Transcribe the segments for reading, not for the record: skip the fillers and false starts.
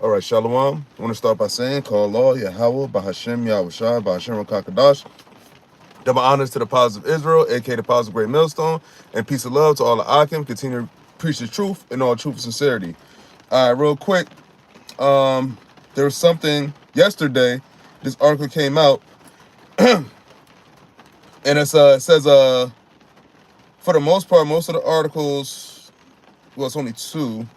All right, Shalom. I want to start by saying, call Allah, YAHAWAH, BAHASHAM, YAHWASHI, BAHASHAM, Rakakadash. Double honors to the powers of Israel, aka the powers of Great Millstone, and peace and love to all the Akim. Continue to preach the truth in all truth and sincerity. All right, real quick. There was something yesterday. This article came out, and it says for the most part, most of the articles, well, it's only two.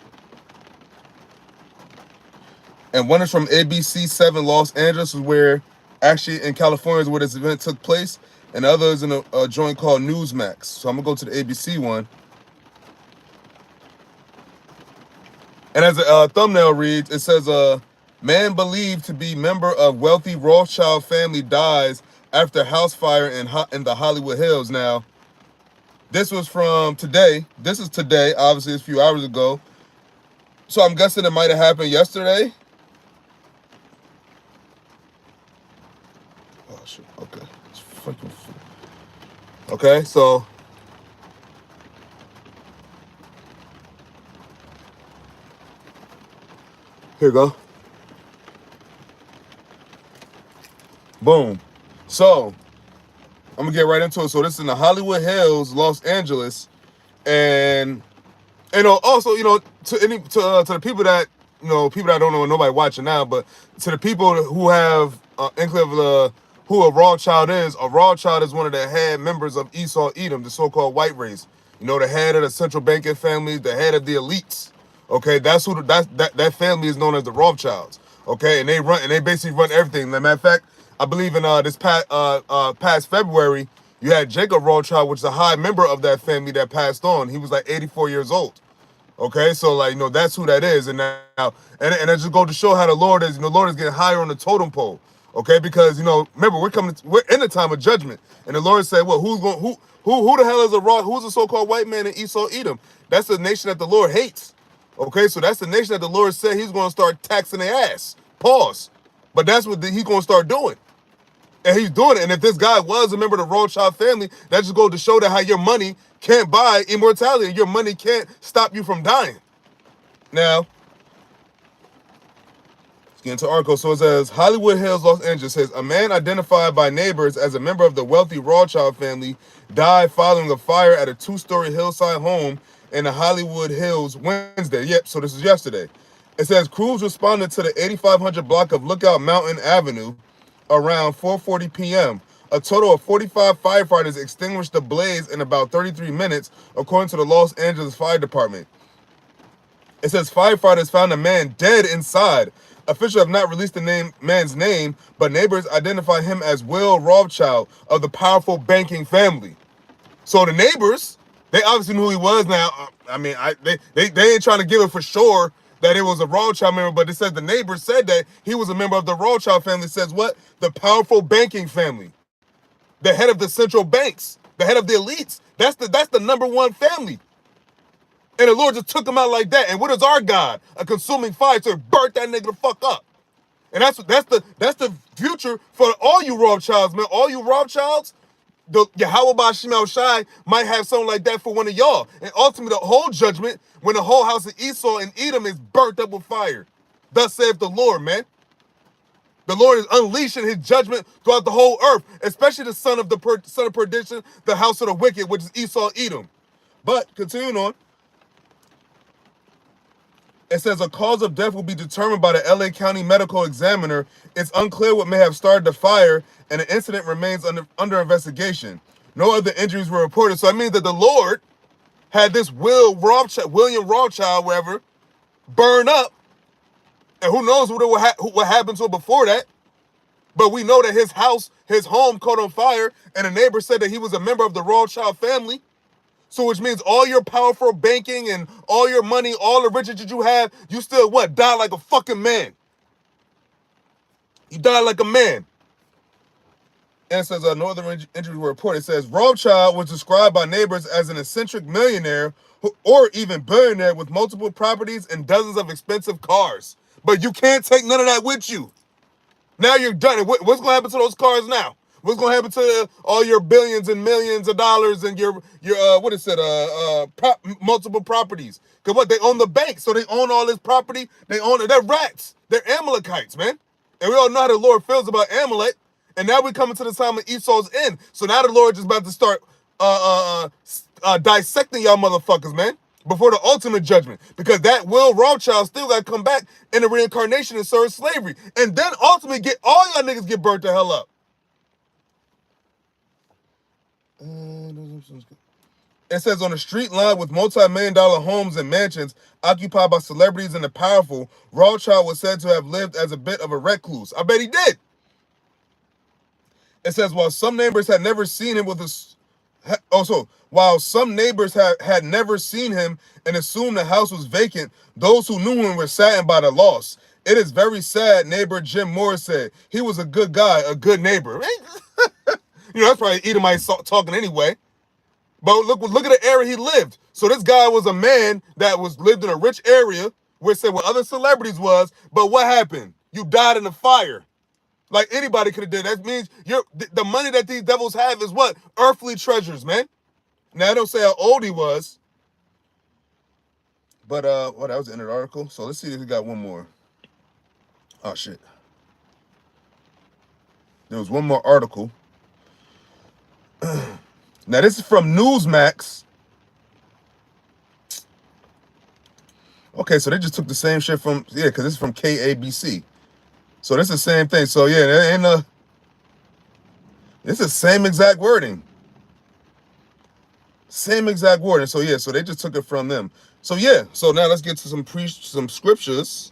And one is from ABC 7 Los Angeles, where actually in California is where this event took place. And the other is in a joint called Newsmax. So I'm going to go to the ABC one. And as the thumbnail reads, it says, man believed to be member of wealthy Rothschild family dies after house fire in the Hollywood Hills. Now, this was from today. This is today, obviously it's a few hours ago. So I'm guessing it might have happened yesterday. Oh, shit. Okay. It's fucking... Okay, so... Here you go. Boom. So, I'm going to get right into it. So, this is in the Hollywood Hills, Los Angeles. And, also, to the people that, people that don't know, nobody watching now, but to the people who have inkling of who a Rothschild is one of the head members of Esau Edom, the so-called white race. The head of the central banking family, the head of the elites. Okay, that's who that family is known as the Rothschilds. Okay, and they basically run everything. As a matter of fact, I believe in this past February, you had Jacob Rothschild, which is a high member of that family that passed on. He was like 84 years old. Okay, so that's who that is. And now and I just go to show how the Lord is. The Lord is getting higher on the totem pole. Okay, because remember we're in the time of judgment, and the Lord said, well, who the hell is who's a so-called white man in Esau Edom? That's the nation that the Lord hates. Okay, so that's the nation that the Lord said he's going to start taxing their ass. Pause. But that's what he's going to start doing. And he's doing it. And if this guy was a member of the Rothschild family, that just goes to show that how your money can't buy immortality. Your money can't stop you from dying. Now, let's get into the article. So it says, Hollywood Hills, Los Angeles says, a man identified by neighbors as a member of the wealthy Rothschild family died following a fire at a two-story hillside home in the Hollywood Hills Wednesday. Yep, so this is yesterday. It says crews responded to the 8500 block of Lookout Mountain Avenue around 4:40 p.m. A total of 45 firefighters extinguished the blaze in about 33 minutes, according to the Los Angeles Fire Department. It says firefighters found a man dead inside. Officials have not released the man's name, but neighbors identify him as Will Rothschild of the powerful banking family. So the neighbors, they obviously knew who he was. Now, they ain't trying to give it for sure that it was a Rothschild member, but it says the neighbors said that he was a member of the Rothschild family. It says what? The powerful banking family. The head of the central banks. The head of the elites. That's the number one family. And the Lord just took him out like that. And what is our God? A consuming fire to burn that nigga the fuck up. And that's the future for all you Rothschilds, man. All you Rothschilds, the YAHAWASHI might have something like that for one of y'all. And ultimately, the whole judgment, when the whole house of Esau and Edom is burnt up with fire. Thus saith the Lord, man. The Lord is unleashing his judgment throughout the whole earth, especially the son of perdition, the house of the wicked, which is Esau Edom. But, continuing on, it says a cause of death will be determined by the LA County Medical Examiner. It's unclear what may have started the fire, and the incident remains under investigation. No other injuries were reported. So that means that the Lord had this William Rothschild, whatever, burn up, and who knows what happened to it before that. But we know that his home caught on fire, and a neighbor said that he was a member of the Rothschild family. So which means all your powerful banking and all your money, all the riches that you have, you still what? Die like a fucking man. You died like a man. And it says no other injuries were reported. It says Rothschild was described by neighbors as an eccentric millionaire or even billionaire with multiple properties and dozens of expensive cars. But you can't take none of that with you. Now you're done. What's going to happen to those cars now? What's going to happen to all your billions and millions of dollars and your multiple properties? Because what? They own the bank. So they own all this property. They own it. They're rats. They're Amalekites, man. And we all know how the Lord feels about Amalek. And now we're coming to the time of Esau's end. So now the Lord is about to start dissecting y'all motherfuckers, man, before the ultimate judgment. Because that Will Rothschild still got to come back in the reincarnation and serve slavery. And then ultimately get all y'all niggas get burnt the hell up. It says on a street line with multi-million-dollar homes and mansions occupied by celebrities and the powerful, Rothschild was said to have lived as a bit of a recluse. I bet he did. It says while some neighbors had never seen him with a... Also, while some neighbors had never seen him and assumed the house was vacant, those who knew him were saddened by the loss. It is very sad, neighbor Jim Moore said. He was a good guy, a good neighbor. You know, that's probably Edomite talking anyway. But look at the area he lived. So this guy was a man that lived in a rich area where it said what other celebrities was. But what happened? You died in a fire. Like anybody could have did. That means the money that these devils have is what? Earthly treasures, man. Now I don't say how old he was. But well, that was the end of the article. So let's see if we got one more. Oh shit. There was one more article. Now, this is from Newsmax. Okay, so they just took the same shit from, yeah, because this is from KABC. So this is the same thing. So, yeah, this is the same exact wording. Same exact wording. So, yeah, so they just took it from them. So, yeah, so now let's get to some scriptures.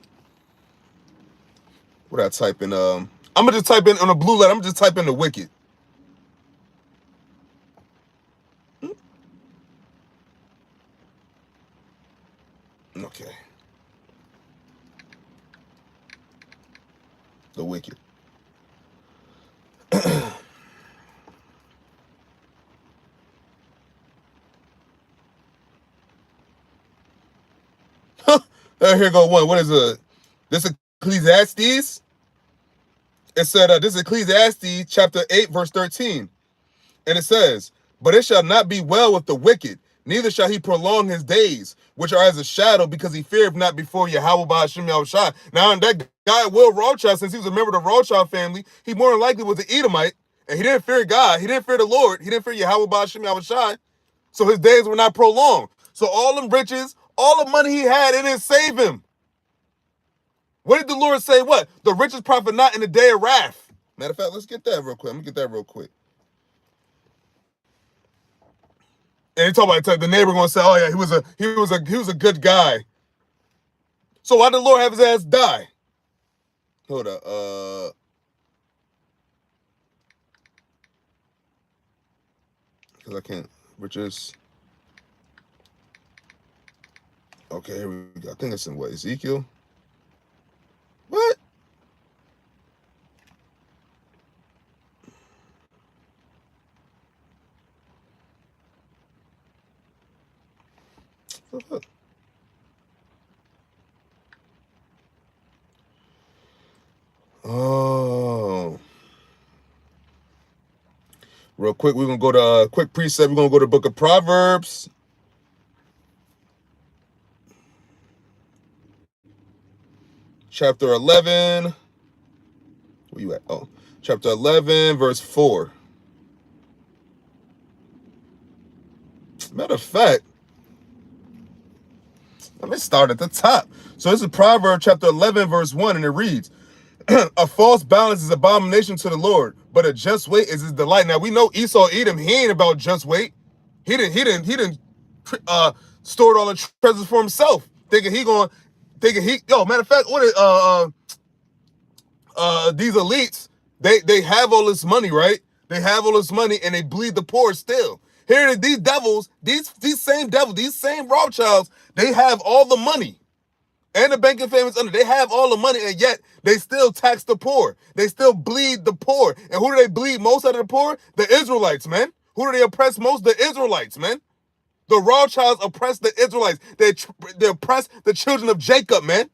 What did I type in? I'm going to just type in on a blue letter. I'm going to just type in the wicked. Okay. The wicked. Here go one. What is this Ecclesiastes? It said, this is Ecclesiastes chapter 8, verse 13. And it says, but it shall not be well with the wicked, neither shall he prolong his days, which are as a shadow, because he feareth not before YAHAWAH BAHASHAM YAHAWASHI. Now, that guy, Will Rothschild, since he was a member of the Rothschild family, he more than likely was an Edomite, and he didn't fear God. He didn't fear the Lord. He didn't fear YAHAWAH BAHASHAM YAHAWASHI. So his days were not prolonged. So all them riches, all the money he had, it didn't save him. What did the Lord say? What? The riches profit not in the day of wrath. Matter of fact, let's get that real quick. Let me get that real quick. And he talk about the neighbor gonna say, "Oh yeah, he was a good guy." So why did the Lord have his ass die? Hold up, because I can't. Riches. Okay, here we go. I think it's in what, Ezekiel. What? Oh. Real quick, we're going to go to a quick precept. We're going to go to the book of Proverbs. Chapter 11. Where you at? Oh, chapter 11, verse 4. Matter of fact, let me start at the top. So this is Proverbs chapter 11, verse 1, and it reads, a false balance is abomination to the Lord, but a just weight is his delight. Now we know Esau Edom, he ain't about just weight. He didn't stored all the treasures for himself, matter of fact, what these elites, they have all this money, right? They have all this money and they bleed the poor still. Here, these devils, these same devils, these same Rothschilds, they have all the money. And the banking families under, they have all the money, and yet they still tax the poor. They still bleed the poor. And who do they bleed most out of the poor? The Israelites, man. Who do they oppress most? The Israelites, man. The Rothschilds oppress the Israelites. They oppress the children of Jacob, man.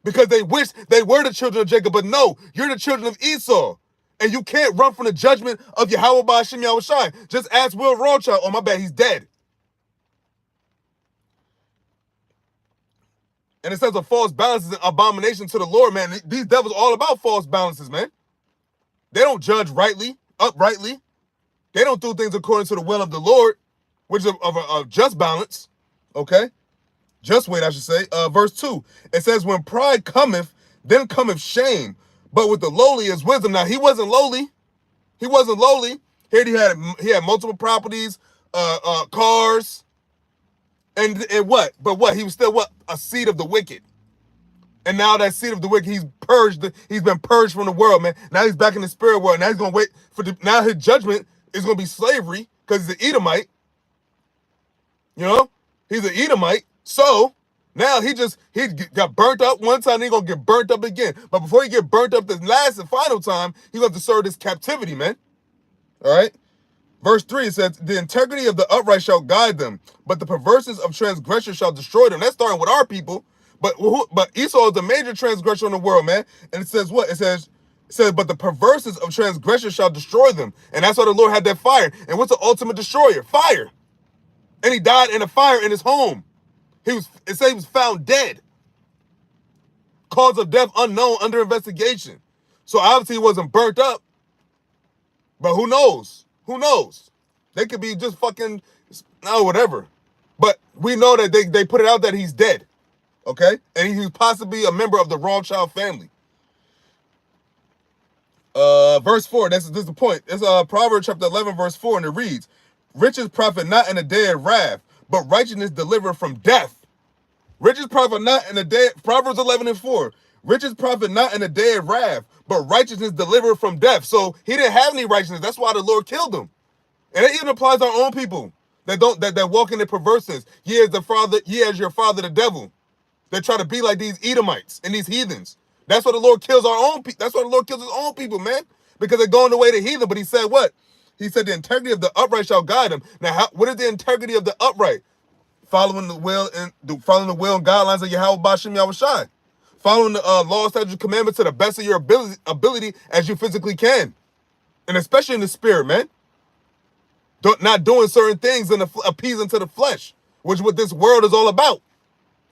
Because they wish they were the children of Jacob, but no, you're the children of Esau. And you can't run from the judgment of YAHAWAH BAHASHAM YAHAWASHI. Just ask Will Rothschild. Oh, my bad, he's dead. And it says a false balance is an abomination to the Lord, man. These devils all about false balances, man. They don't judge rightly, uprightly. They don't do things according to the will of the Lord, which is of a just balance. Okay? Just wait, I should say. Verse 2. It says, when pride cometh, then cometh shame. But with the lowly is wisdom. Now, he wasn't lowly. He wasn't lowly. Here he had multiple properties, cars, and what? But what? He was still what? A seed of the wicked. And now that seed of the wicked, he's been purged from the world, man. Now he's back in the spirit world. Now he's gonna wait for now his judgment is gonna be slavery, because he's an Edomite. You know? He's an Edomite. So now he got burnt up one time, and he's gonna get burnt up again. But before he get burnt up the last and final time, he's gonna have to serve this captivity, man. All right? Verse 3, it says, the integrity of the upright shall guide them, but the perverseness of transgressors shall destroy them. That's starting with our people. But Esau is the major transgressor in the world, man. And it says what? It says, but the perverseness of transgressors shall destroy them. And that's why the Lord had that fire. And what's the ultimate destroyer? Fire. And he died in a fire in his home. It said he was found dead. Cause of death unknown, under investigation. So obviously he wasn't burnt up. But who knows? Who knows? They could be just fucking, no, whatever. But we know that they put it out that he's dead. Okay? And he's possibly a member of the Rothschild family. Verse 4, this is the point. It's Proverbs chapter 11, verse 4, and it reads, riches profit not in the day of wrath, but righteousness deliver from death. Riches profit not in the day, Proverbs 11 and 4. Riches profit not in the day of wrath, but righteousness deliver from death. So he didn't have any righteousness. That's why the Lord killed him. And it even applies to our own people that walk in the perverseness. Ye as your father the devil. They try to be like these Edomites and these heathens. That's why the Lord kills our own people. That's why the Lord kills his own people, man. Because they're going the way of the heathen. But he said what? He said the integrity of the upright shall guide them. Now, what is the integrity of the upright? Following the will and guidelines of YAHAWASHI. Following the law, statutes, commandments to the best of your ability as you physically can. And especially in the spirit, man. Not doing certain things and appeasing to the flesh, which is what this world is all about.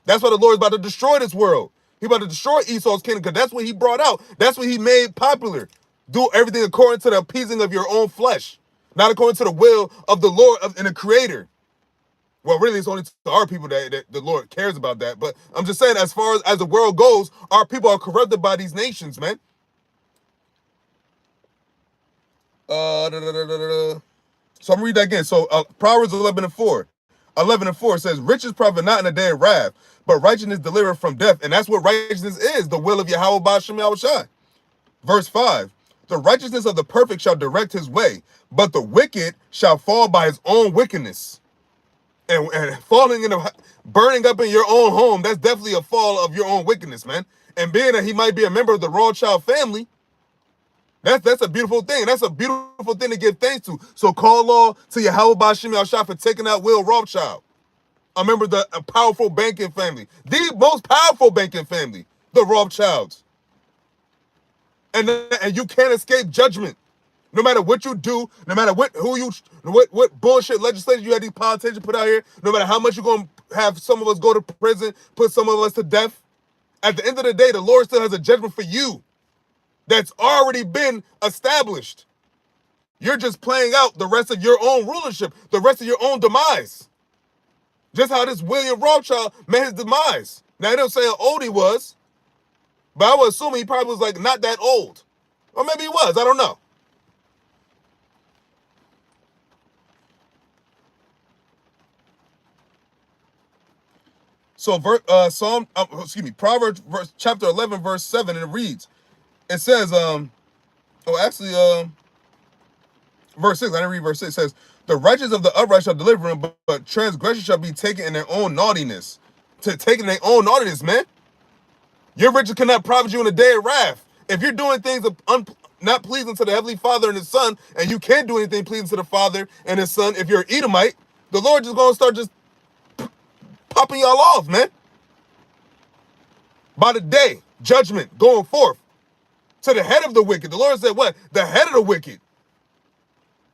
That's why the Lord is about to destroy this world. He's about to destroy Esau's kingdom, because that's what he brought out. That's what he made popular. Do everything according to the appeasing of your own flesh, not according to the will of the Lord and the Creator. Well, really, it's only to our people that the Lord cares about that. But I'm just saying, as far as the world goes, our people are corrupted by these nations, man. So I'm going to read that again. So Proverbs 11 and 4. 11 and 4 says, riches profit not in a day of wrath, but righteousness delivered from death. And that's what righteousness is, the will of Yahweh BAHASHAM YAHAWASHI. Verse 5, the righteousness of the perfect shall direct his way, but the wicked shall fall by his own wickedness. And falling burning up in your own home, that's definitely a fall of your own wickedness, man. And being that he might be a member of the Rothschild family, that's a beautiful thing. That's a beautiful thing to give thanks to. So call law to Yahweh BAHASHAM YAHAWASHI for taking out Will Rothschild, a member of a powerful banking family, the most powerful banking family, the Rothschilds. And you can't escape judgment. No matter what you do, no matter what bullshit legislation you had these politicians put out here, no matter how much you're going to have some of us go to prison, put some of us to death, at the end of the day, the Lord still has a judgment for you that's already been established. You're just playing out the rest of your own rulership, the rest of your own demise. Just how this William Rothschild met his demise. Now, they don't say how old he was, but I would assume he probably was like not that old. Or maybe he was, I don't know. So Proverbs chapter 11, verse 7, and it reads, it says, verse 6, I didn't read verse 6, it says, the righteous of the upright shall deliver him, but transgressors shall be taken in their own naughtiness. Taking their own naughtiness, man. Your riches cannot profit you in the day of wrath. If you're doing things not pleasing to the Heavenly Father and His Son, and you can't do anything pleasing to the Father and His Son, if you're an Edomite, the Lord just going to start just popping y'all off, man. By the day, judgment going forth to the head of the wicked. The Lord said what? The head of the wicked.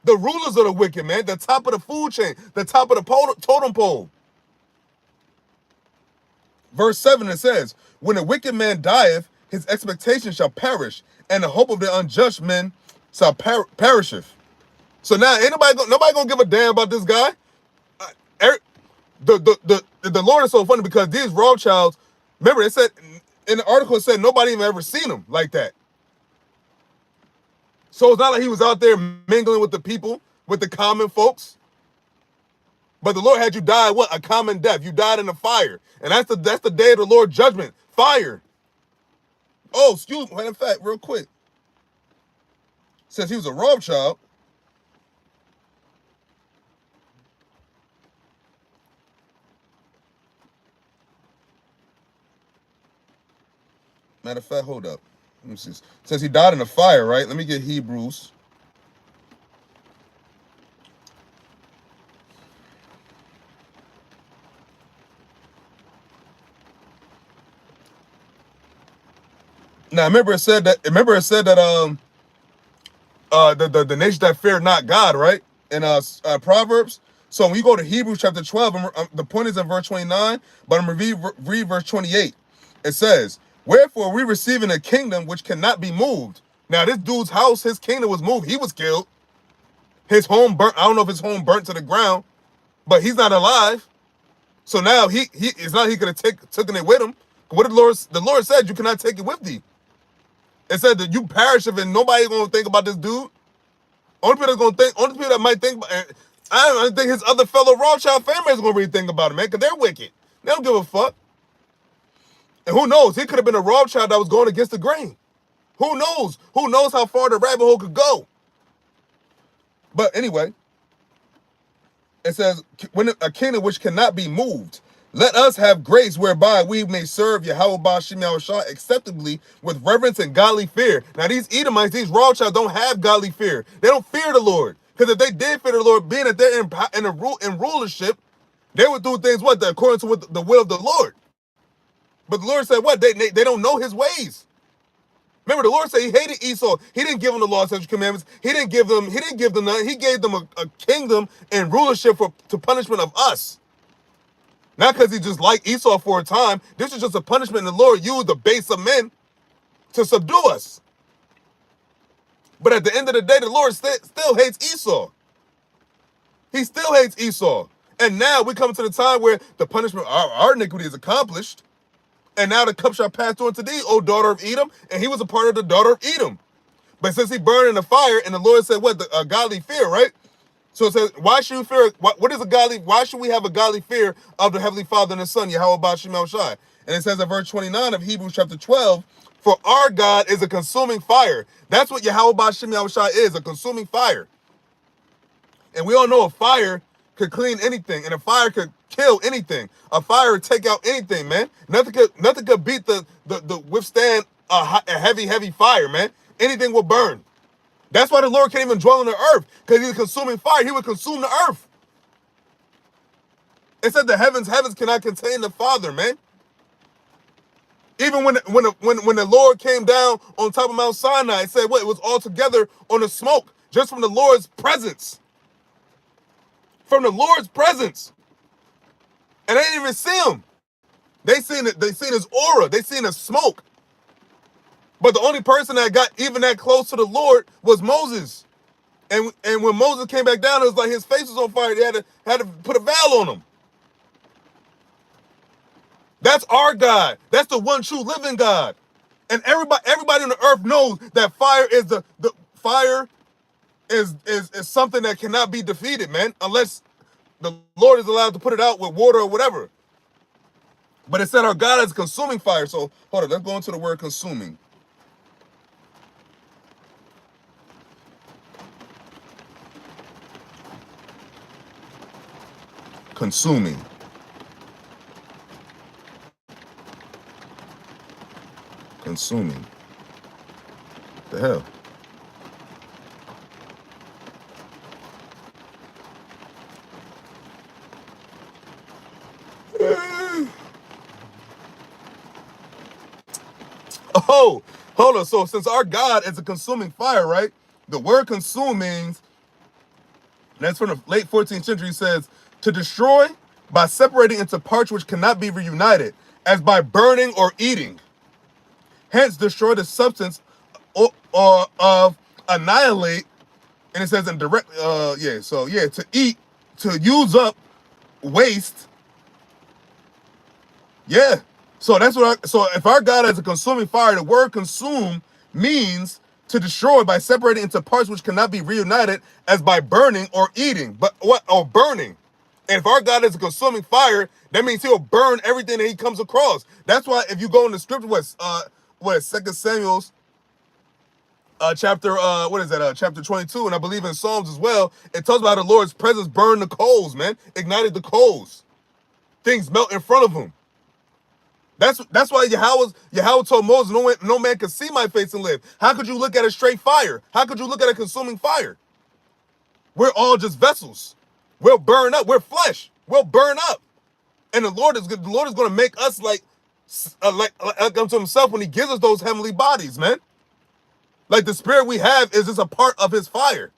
The rulers of the wicked, man. The top of the food chain. The top of the totem pole. Verse 7, it says, when a wicked man dieth, his expectation shall perish, and the hope of the unjust men shall perisheth. So now ain't nobody gonna give a damn about this guy. The Lord is so funny because these Rothschilds, remember it said in the article, it said nobody even ever seen him like that. So it's not like he was out there mingling with the people, with the common folks. But the Lord had you die what? A common death. You died in a fire. And that's the day of the Lord's judgment. Fire. Oh, excuse me. In fact, real quick. Since he was a Rothschild, matter of fact, hold up. Let me see. Says he died in a fire, right? Let me get Hebrews. Now remember it said that the nation that feared not God, right? In Proverbs. So when you go to Hebrews chapter 12, the point is in verse 29, but I'm gonna read verse 28. It says, wherefore we receiving a kingdom which cannot be moved. Now this dude's house, his kingdom was moved. He was killed. His home burnt. I don't know if his home burnt to the ground, but he's not alive. So now it's not he could have taken it with him. What did the Lord said, you cannot take it with thee. It said that you perish if and nobody's gonna think about this dude. Only people that might think about, I don't think his other fellow Rothschild family is gonna really think about it, man, because they're wicked. They don't give a fuck. And who knows? He could have been a Rothschild that was going against the grain. Who knows? Who knows how far the rabbit hole could go? But anyway, it says, when a kingdom which cannot be moved, let us have grace whereby we may serve YAHAWASHI acceptably with reverence and godly fear. Now these Edomites, these Rothschilds don't have godly fear. They don't fear the Lord. Because if they did fear the Lord, being that they're in rulership, they would do things according to the will of the Lord. But the Lord said what? They don't know his ways. Remember, the Lord said he hated Esau. He didn't give them the law and statutes commandments. He didn't give them nothing. He gave them a kingdom and rulership to punishment of us. Not because he just liked Esau for a time. This is just a punishment. And the Lord used the base of men to subdue us. But at the end of the day, the Lord still hates Esau. He still hates Esau. And now we come to the time where the punishment, our iniquity is accomplished. And now the cup shall pass on to thee, O daughter of Edom. And he was a part of the daughter of Edom. But since he burned in the fire, and the Lord said, what? A godly fear, right? So it says, why should you fear? What is a godly? Why should we have a godly fear of the Heavenly Father and the Son, YAHAWASHI? And it says in verse 29 of Hebrews chapter 12, for our God is a consuming fire. That's what YAHAWASHI is, a consuming fire. And we all know a fire could clean anything, and a fire could kill anything. A fire would take out anything, man. Nothing could beat the withstand a heavy fire, man. Anything will burn. That's why the Lord can't even dwell on the earth, because he's a consuming fire. He would consume the earth. It said the heavens cannot contain the Father, man. Even when the Lord came down on top of Mount Sinai, it said what? It was all together on the smoke, just from the Lord's presence. From the Lord's presence. And they didn't even see him. They seen his aura. They seen his smoke. But the only person that got even that close to the Lord was Moses. And when Moses came back down, it was like his face was on fire. They had to put a veil on him. That's our God. That's the one true living God. And everybody on the earth knows that fire is the fire is something that cannot be defeated, man, unless the Lord is allowed to put it out with water or whatever. But it said our God is consuming fire. So hold on, let's go into the word consuming. Consuming. Consuming. The hell? Oh, hold on. So since our God is a consuming fire, right? The word consuming, that's from the late 14th century, says to destroy by separating into parts which cannot be reunited, as by burning or eating. Hence, destroy the substance or of annihilate. And it says in direct, to eat, to use up, waste. Yeah. So that's what so if our God has a consuming fire, the word consume means to destroy by separating into parts which cannot be reunited as by burning or eating. But what? Or burning. And if our God is a consuming fire, that means he'll burn everything that he comes across. That's why if you go in the scripture, what 2 Samuel's chapter chapter 22, and I believe in Psalms as well, it talks about how the Lord's presence burned the coals, man, ignited the coals. Things melt in front of him. That's why Yahweh told Moses, no man can see my face and live. How could you look at a straight fire? How could you look at a consuming fire? We're all just vessels. We'll burn up. We're flesh. We'll burn up. And the Lord is going to make us like unto himself when he gives us those heavenly bodies, man. Like the spirit we have is just a part of his fire.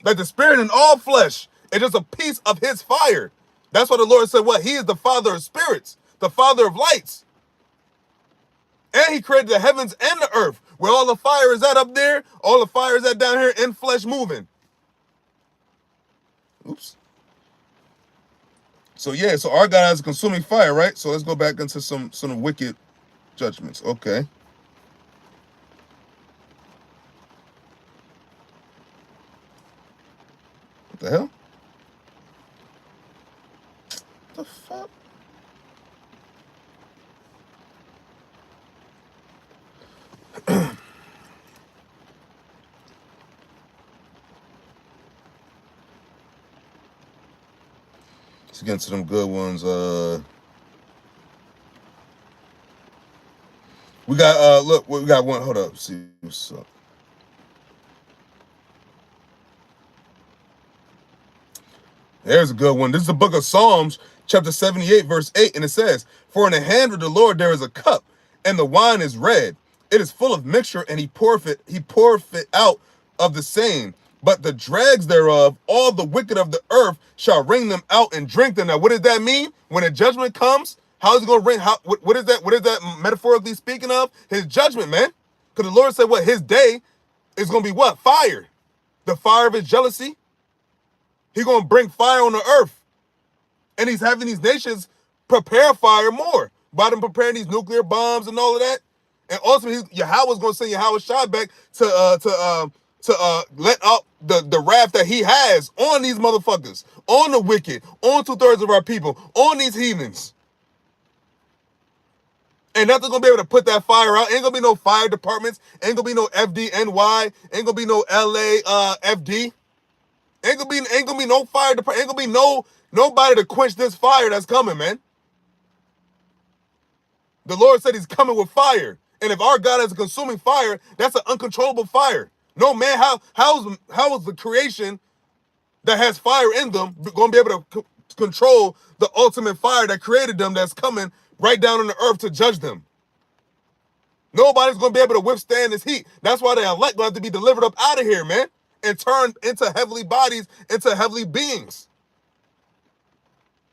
Like the spirit in all flesh is just a piece of his fire. That's why the Lord said, what? He is the Father of spirits, the Father of lights. And he created the heavens and the earth, where all the fire is at up there, all the fire is at down here in flesh moving. Oops. So yeah, so our God has a consuming fire, right? So let's go back into some wicked judgments. Okay. What the hell? What the fuck? Let's get into them good ones. We got look, we got one. Hold up, see what's up. There's a good one. This is the book of Psalms, chapter 78, verse 8, and it says, "For in the hand of the Lord there is a cup, and the wine is red. It is full of mixture, and he poureth it out of the same. But the dregs thereof, all the wicked of the earth, shall wring them out and drink them." Now, what does that mean? When a judgment comes, how is it going to wring? What is that? What is that metaphorically speaking of? His judgment, man. Because the Lord said, what? His day is going to be what? Fire. The fire of his jealousy. He's going to bring fire on the earth. And he's having these nations prepare fire more by them preparing these nuclear bombs and all of that. And ultimately, Yahweh's going to send YAHAWASHI back to let out the wrath that he has on these motherfuckers, on the wicked, on 2/3 of our people, on these heathens. And nothing's going to be able to put that fire out. Ain't going to be no fire departments. Ain't going to be no FDNY. Ain't going to be no LAFD. Ain't gonna be no fire department. Ain't gonna be nobody to quench this fire that's coming, man. The Lord said he's coming with fire. And if our God has a consuming fire, that's an uncontrollable fire. No man, how is the creation that has fire in them going to be able to control the ultimate fire that created them that's coming right down on the earth to judge them? Nobody's going to be able to withstand this heat. That's why the elect going to have to be delivered up out of here, man, and turned into heavenly bodies, into heavenly beings.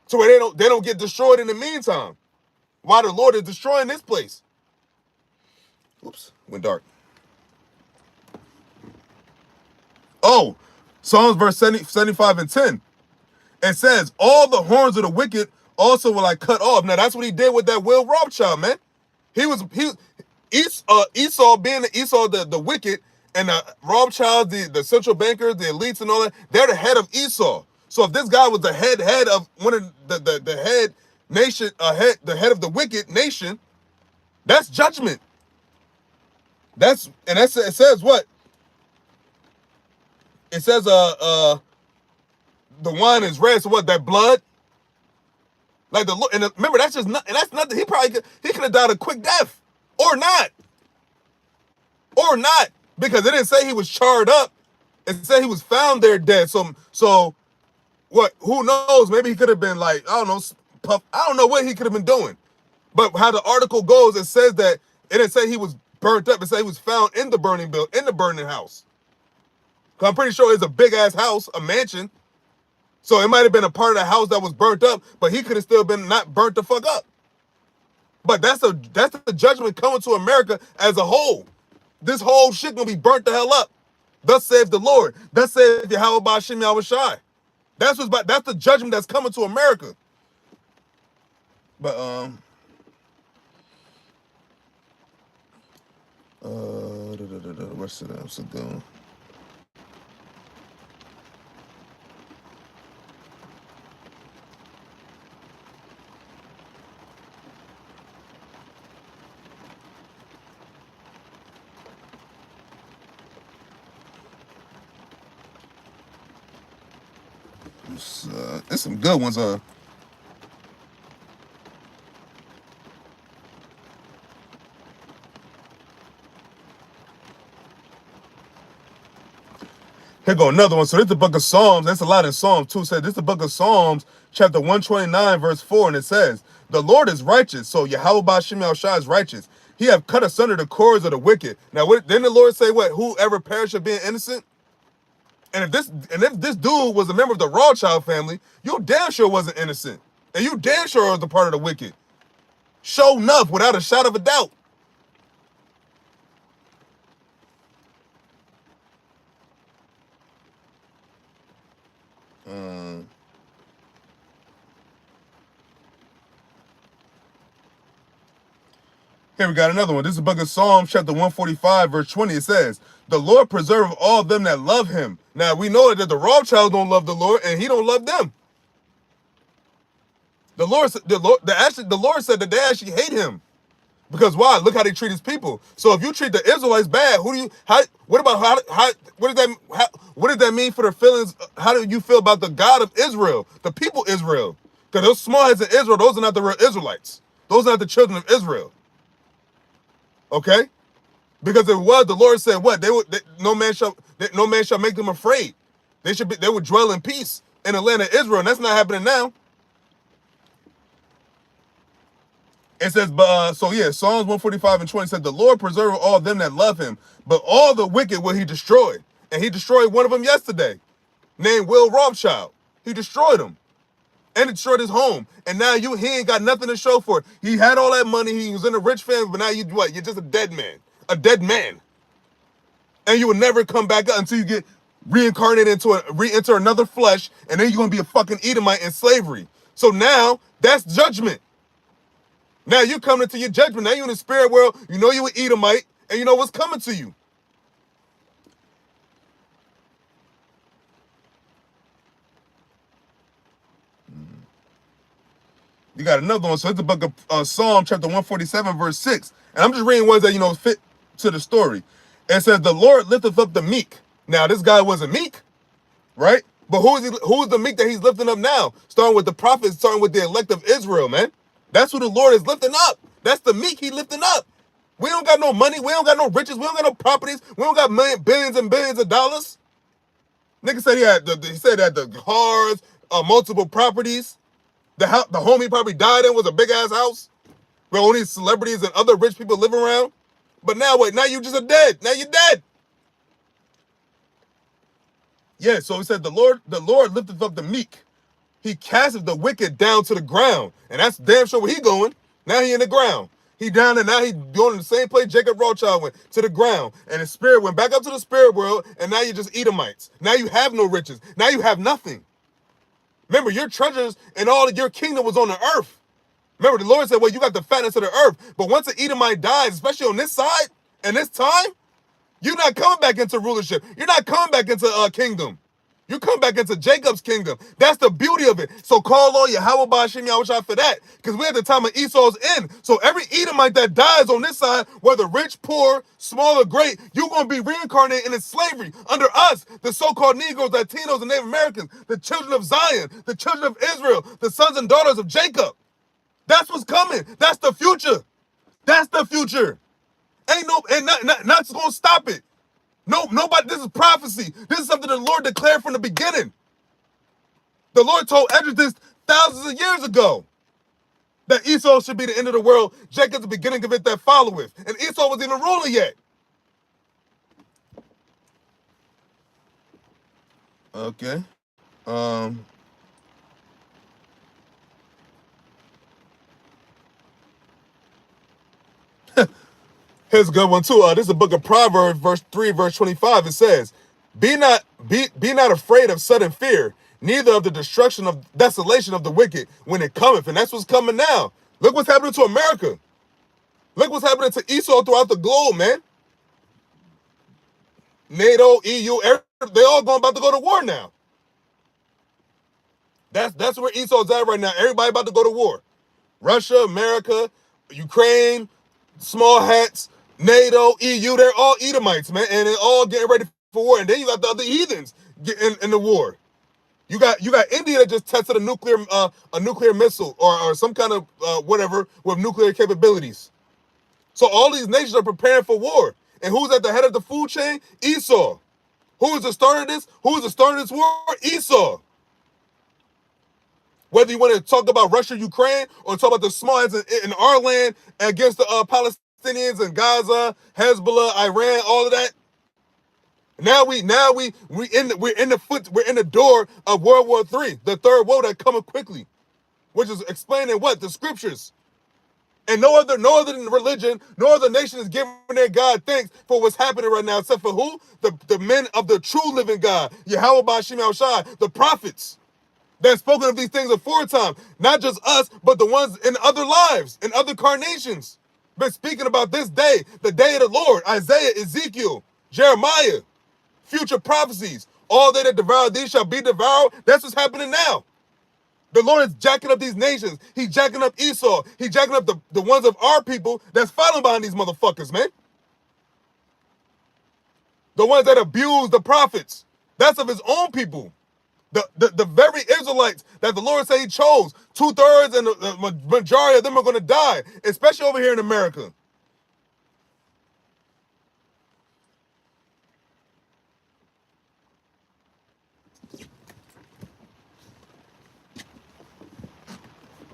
So where they don't get destroyed in the meantime. While the Lord is destroying this place. Oops, went dark. Oh, Psalms verse 75 and 10. It says, "All the horns of the wicked also will I cut off." Now that's what he did with that Will Rothschild, man. Esau being the wicked, and the Rothschilds, the central bankers, the elites and all that, they're the head of Esau. So if this guy was the head of one of the head nation, the head of the wicked nation, that's judgment. It says what? It says the wine is red, so what? That blood? Like remember, that's just not, and that's nothing. He could have died a quick death. Or not. Because it didn't say he was charred up. It said he was found there dead. So what? Who knows? Maybe he could have been like, I don't know, I don't know what he could have been doing. But how the article goes, it says that it didn't say he was burnt up. It said he was found in the burning house. Cause I'm pretty sure it's a big ass house, a mansion. So it might have been a part of the house that was burnt up, but he could have still been not burnt the fuck up. But that's the judgment coming to America as a whole. This whole shit gonna be burnt the hell up. Thus saith the Lord. Thus saith Yahawah BAHASHAM YAHAWASHI. That's the judgment that's coming to America. But where's it going? There's some good ones. Here go another one. So this is the book of Psalms. That's a lot in Psalms too. Said this is the book of Psalms, chapter 129, verse 4, and it says, "The Lord is righteous." So Yahawah BAHASHAM YAHAWASHI is righteous. He have cut asunder the cords of the wicked. Now, didn't the Lord say what? Whoever perish of being innocent? And if this dude was a member of the Rothschild family, you damn sure wasn't innocent. And you damn sure was a part of the wicked. Show enough, without a shadow of a doubt. Here we got another one. This is the book of Psalms, chapter 145, verse 20. It says, "The Lord preserve all them that love him." Now, we know that the Rothschilds don't love the Lord, and he don't love them. The Lord said that they actually hate him. Because why? Look how they treat his people. So if you treat the Israelites bad, what does that mean for their feelings? How do you feel about the God of Israel, the people Israel? Because those small heads of Israel, those are not the real Israelites. Those are not the children of Israel. Okay? Because if it was, the Lord said what? No man shall make them afraid. They would dwell in peace in the land of Israel, and that's not happening now. It says, Psalms 145 and 20 said, "The Lord preserve all them that love him, but all the wicked will he destroy." And he destroyed one of them yesterday, named Will Rothschild. He destroyed him and destroyed his home. And now he ain't got nothing to show for it. He had all that money. He was in a rich family, but now you're just a dead man. A dead man. And you will never come back up until you get reincarnated re-enter another flesh, and then you're going to be a fucking Edomite in slavery. So now, that's judgment. Now you're coming into your judgment. Now you're in the spirit world. You know you're an Edomite, and you know what's coming to you. You got another one. So it's the book of Psalm, chapter 147, verse 6. And I'm just reading ones that, fit to the story. It says, "The Lord lifteth up the meek." Now, this guy wasn't meek, right? But who's the meek that he's lifting up now? Starting with the prophets, starting with the elect of Israel, man. That's who the Lord is lifting up. That's the meek he lifting up. We don't got no money. We don't got no riches. We don't got no properties. We don't got billions and billions of dollars. Nigga said he said that the cars, multiple properties. The home he probably died in was a big ass house where only celebrities and other rich people live around. But now what? Now you just are dead. Now you're dead. Yeah, so he said the Lord lifteth up the meek. He casteth the wicked down to the ground. And that's damn sure where he going. Now he in the ground. He down and now he going in the same place Jacob Rothschild went, to the ground. And his spirit went back up to the spirit world, and now you're just Edomites. Now you have no riches. Now you have nothing. Remember, your treasures and all of your kingdom was on the earth. Remember, the Lord said, well, you got the fatness of the earth. But once an Edomite dies, especially on this side and this time, you're not coming back into rulership. You're not coming back into a kingdom. You come back into Jacob's kingdom. That's the beauty of it. So call on Yahawah BAHASHAM YAHAWASHI for that. Because we're at the time of Esau's end. So every Edomite that dies on this side, whether rich, poor, small, or great, you're going to be reincarnated in slavery under us, the so-called Negroes, Latinos, and Native Americans, the children of Zion, the children of Israel, the sons and daughters of Jacob. That's what's coming. That's the future. That's the future. Nothing's going to stop it. No, nobody, this is prophecy. This is something the Lord declared from the beginning. The Lord told Edris this thousands of years ago. That Esau should be the end of the world. Jacob's the beginning of it that followeth. And Esau wasn't even ruler yet. Okay. Here's a good one too. This is the book of Proverbs, verse 3, verse 25. It says, be not afraid of sudden fear, neither of the destruction of desolation of the wicked when it cometh. And that's what's coming now. Look what's happening to America. Look what's happening to Esau throughout the globe, man. NATO, EU, they all about to go to war now. That's where Esau's at right now. Everybody about to go to war. Russia, America, Ukraine, small hats, NATO, EU, they're all Edomites, man, and they're all getting ready for war. And then you got the other heathens getting in the war. You got India that just tested a nuclear missile or some kind of whatever with nuclear capabilities. So all these nations are preparing for war. And who's at the head of the food chain? Esau. Who is the start of this? Who is the start of this war? Esau. Whether you want to talk about Russia, Ukraine, or talk about the small heads in our land against the Palestinians in Gaza, Hezbollah, Iran, all of that. We're in the door of World War III, the third war that coming quickly, which is explaining what? The scriptures. And no other religion, no other nation is giving their God thanks for what's happening right now, except for who? The men of the true living God, YAHAWASHI, the prophets that have spoken of these things aforetime. Not just us, but the ones in other lives, in other carnations. Been speaking about this day, the day of the Lord, Isaiah, Ezekiel, Jeremiah, future prophecies. All they that devour these shall be devoured. That's what's happening now. The Lord is jacking up these nations. He's jacking up Esau. He's jacking up the ones of our people that's following behind these motherfuckers, man. The ones that abuse the prophets. That's of his own people. The very Israelites that the Lord said he chose. 2/3 and the majority of them are going to die, especially over here in America.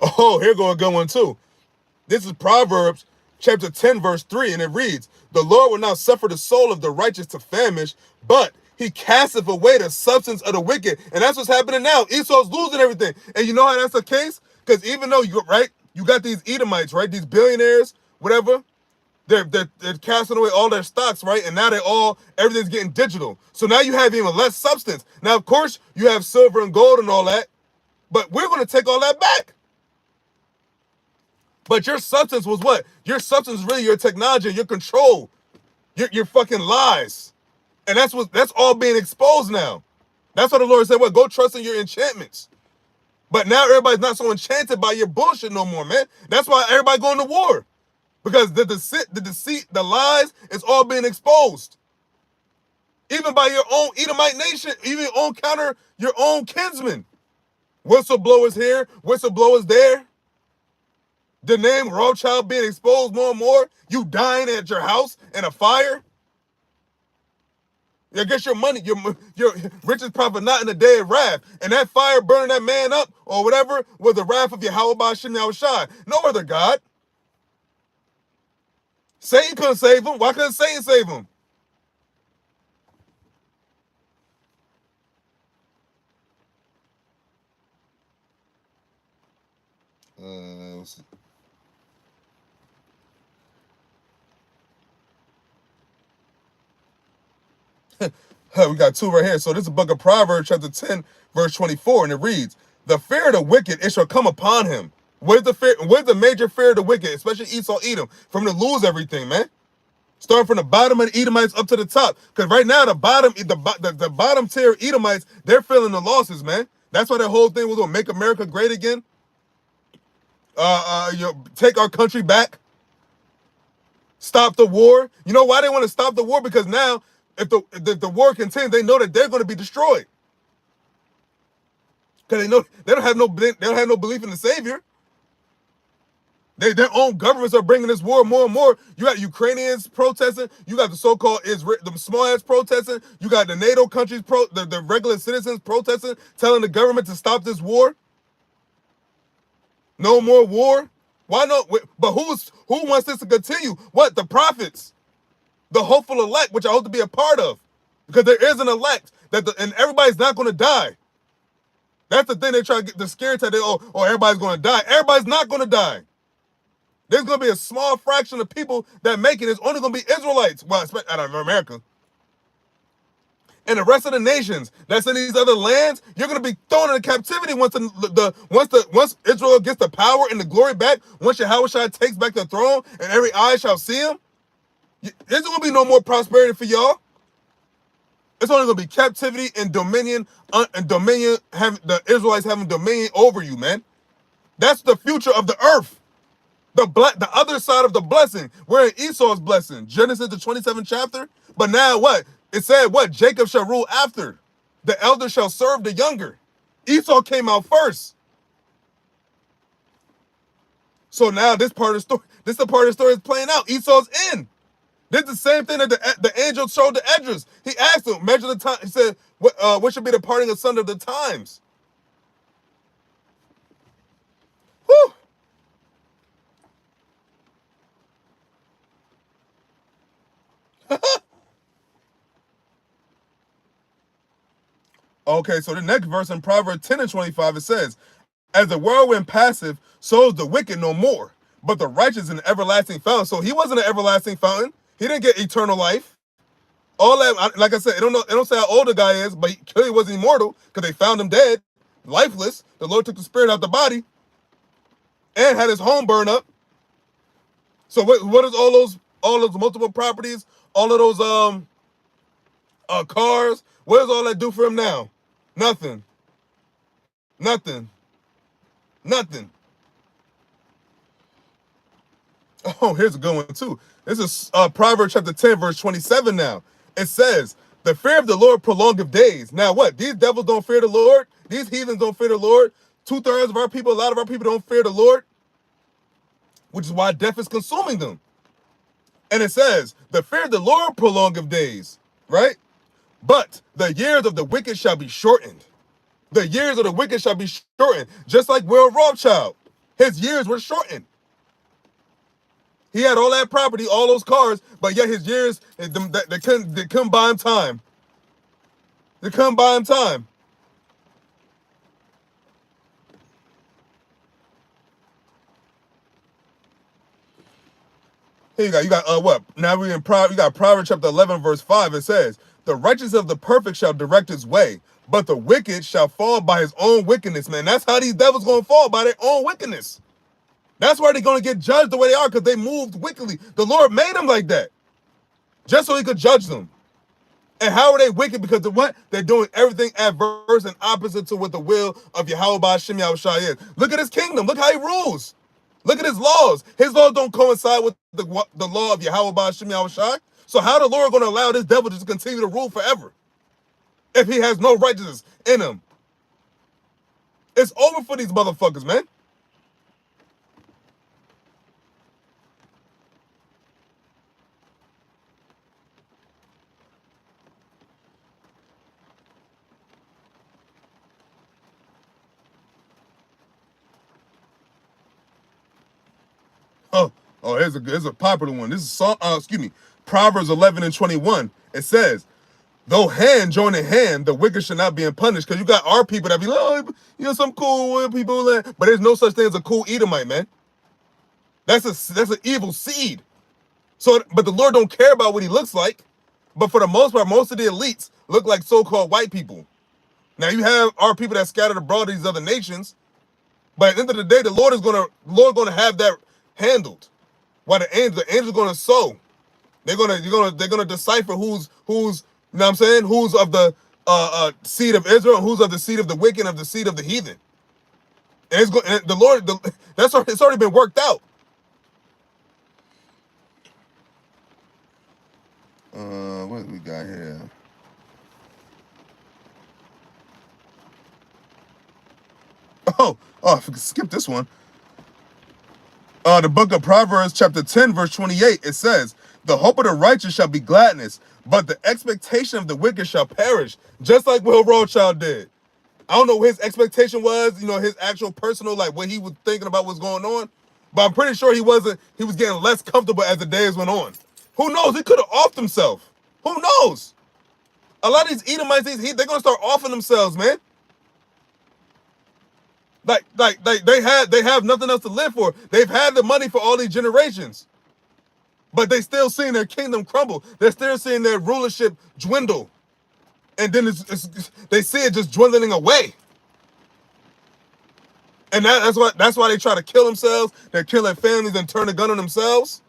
Oh, here go a good one too. This is Proverbs chapter 10, verse 3, and it reads, the Lord will not suffer the soul of the righteous to famish, but he casteth away the substance of the wicked. And that's what's happening now. Esau's losing everything. And you know how that's the case? Because even though you got these Edomites, right? These billionaires, whatever, they're casting away all their stocks, right? And now everything's getting digital. So now you have even less substance. Now, of course, you have silver and gold and all that, but we're going to take all that back. But your substance was what? Your substance is really your technology, your control, your fucking lies. And that's all being exposed now. That's why the Lord said, what? Go trust in your enchantments. But now everybody's not so enchanted by your bullshit no more, man. That's why everybody going to war. Because the deceit, the lies, is all being exposed. Even by your own Edomite nation, even your own kinsmen. Whistleblowers here, whistleblowers there. The name Rothschild being exposed more and more. You dying at your house in a fire. I guess your money, your riches profit not in the day of wrath. And that fire burning that man up or whatever was the wrath of YAHAWASHI. No other God. Satan couldn't save him. Why couldn't Satan save him? Let's see. We got two right here. So this is the book of Proverbs chapter 10, verse 24, and it reads, the fear of the wicked, it shall come upon him. Where's the major fear of the wicked, especially Esau, Edom, from to lose everything, man? Starting from the bottom of the Edomites up to the top. Because right now, the bottom tier Edomites, they're feeling the losses, man. That's why that whole thing was going to make America great again. Take our country back. Stop the war. You know why they want to stop the war? Because now, if the war continues, they know that they're going to be destroyed. Because they know they don't have no belief in the Savior. Their own governments are bringing this war more and more. You got Ukrainians protesting. You got the so-called the small ass protesting. You got the NATO countries, the regular citizens protesting, telling the government to stop this war. No more war. Why not? But who wants this to continue? What? The prophets, the hopeful elect, which I hope to be a part of, because there is an elect and everybody's not going to die. That's the thing they try to get the scare tactic. Oh, everybody's going to die. Everybody's not going to die. There's going to be a small fraction of people that make it. It's only going to be Israelites. Well, out of America. And the rest of the nations that's in these other lands, you're going to be thrown into captivity once once Israel gets the power and the glory back. Once Yahawashi takes back the throne and every eye shall see him, there's going to be no more prosperity for y'all. It's only going to be captivity and dominion, having the Israelites having dominion over you, man. That's the future of the earth. The other side of the blessing. We're in Esau's blessing. Genesis, the 27th chapter. But now what? It said what? Jacob shall rule after. The elder shall serve the younger. Esau came out first. So now this part of the story, this is the part of the story is playing out. Esau's in. This is the same thing that the angel showed to Esdras. He asked him, measure the time. He said, what should be the parting asunder of the times? Whew. Okay, so the next verse in Proverbs 10 and 25, it says, as the whirlwind passeth, so is the wicked no more, but the righteous an everlasting fountain. So he wasn't an everlasting fountain. He didn't get eternal life. All that, like I said, it don't say how old the guy is, but he clearly wasn't immortal because they found him dead, lifeless. The Lord took the spirit out the body and had his home burn up. So what is all those multiple properties, all of those cars? What does all that do for him now? Nothing. Nothing. Nothing. Oh, here's a good one too. This is Proverbs chapter 10, verse 27 now. It says, the fear of the Lord prolongeth days. Now what? These devils don't fear the Lord. These heathens don't fear the Lord. 2/3 of our people, a lot of our people don't fear the Lord, which is why death is consuming them. And it says, the fear of the Lord prolongeth days, right? But the years of the wicked shall be shortened. The years of the wicked shall be shortened. Just like Will Rothschild. His years were shortened. He had all that property, all those cars, but yet his years, they couldn't buy him time. They couldn't buy him time. Here you got what? Now we in Proverbs, you got Proverbs chapter 11, verse 5. It says, the righteous of the perfect shall direct his way, but the wicked shall fall by his own wickedness, man. That's how these devils gonna fall, by their own wickedness. That's why they're going to get judged the way they are, because they moved wickedly. The Lord made them like that, just so he could judge them. And how are they wicked? Because of what? They're doing everything adverse and opposite to what the will of BAHASHAM YAHAWASHI is. Look at his kingdom. Look how he rules. Look at his laws. His laws don't coincide with the law of BAHASHAM YAHAWASHI. So how the Lord going to allow this devil to just continue to rule forever if he has no righteousness in him? It's over for these motherfuckers, man. Here's a popular one. This is Proverbs 11 and 21. It says, though hand join in hand, the wicked should not be punished. Because you got our people that be like, oh, some cool people, but there's no such thing as a cool Edomite, man. That's an evil seed. So, but the Lord don't care about what he looks like. But for the most part, most of the elites look like so-called white people. Now you have our people that scattered abroad to these other nations, but at the end of the day, the Lord is gonna have that handled. While the angel's gonna sow. They're gonna decipher who's you know what I'm saying, who's of the seed of Israel, and who's of the seed of the wicked, and of the seed of the heathen. And the Lord, it's already been worked out. What do we got here? Skip this one. The book of Proverbs chapter 10 verse 28, it says, the hope of the righteous shall be gladness, but the expectation of the wicked shall perish. Just like Will Rothschild did. I don't know what his expectation was, his actual personal, like what he was thinking about what's going on, but I'm pretty sure he was getting less comfortable as the days went on. Who knows? He could have offed himself. Who knows? A lot of these Edomites, they're going to start offing themselves, man. Like they have nothing else to live for. They've had the money for all these generations, but they still seeing their kingdom crumble. They're still seeing their rulership dwindle, and then they see it just dwindling away. And that's why they try to kill themselves. They're killing families and turn a gun on themselves.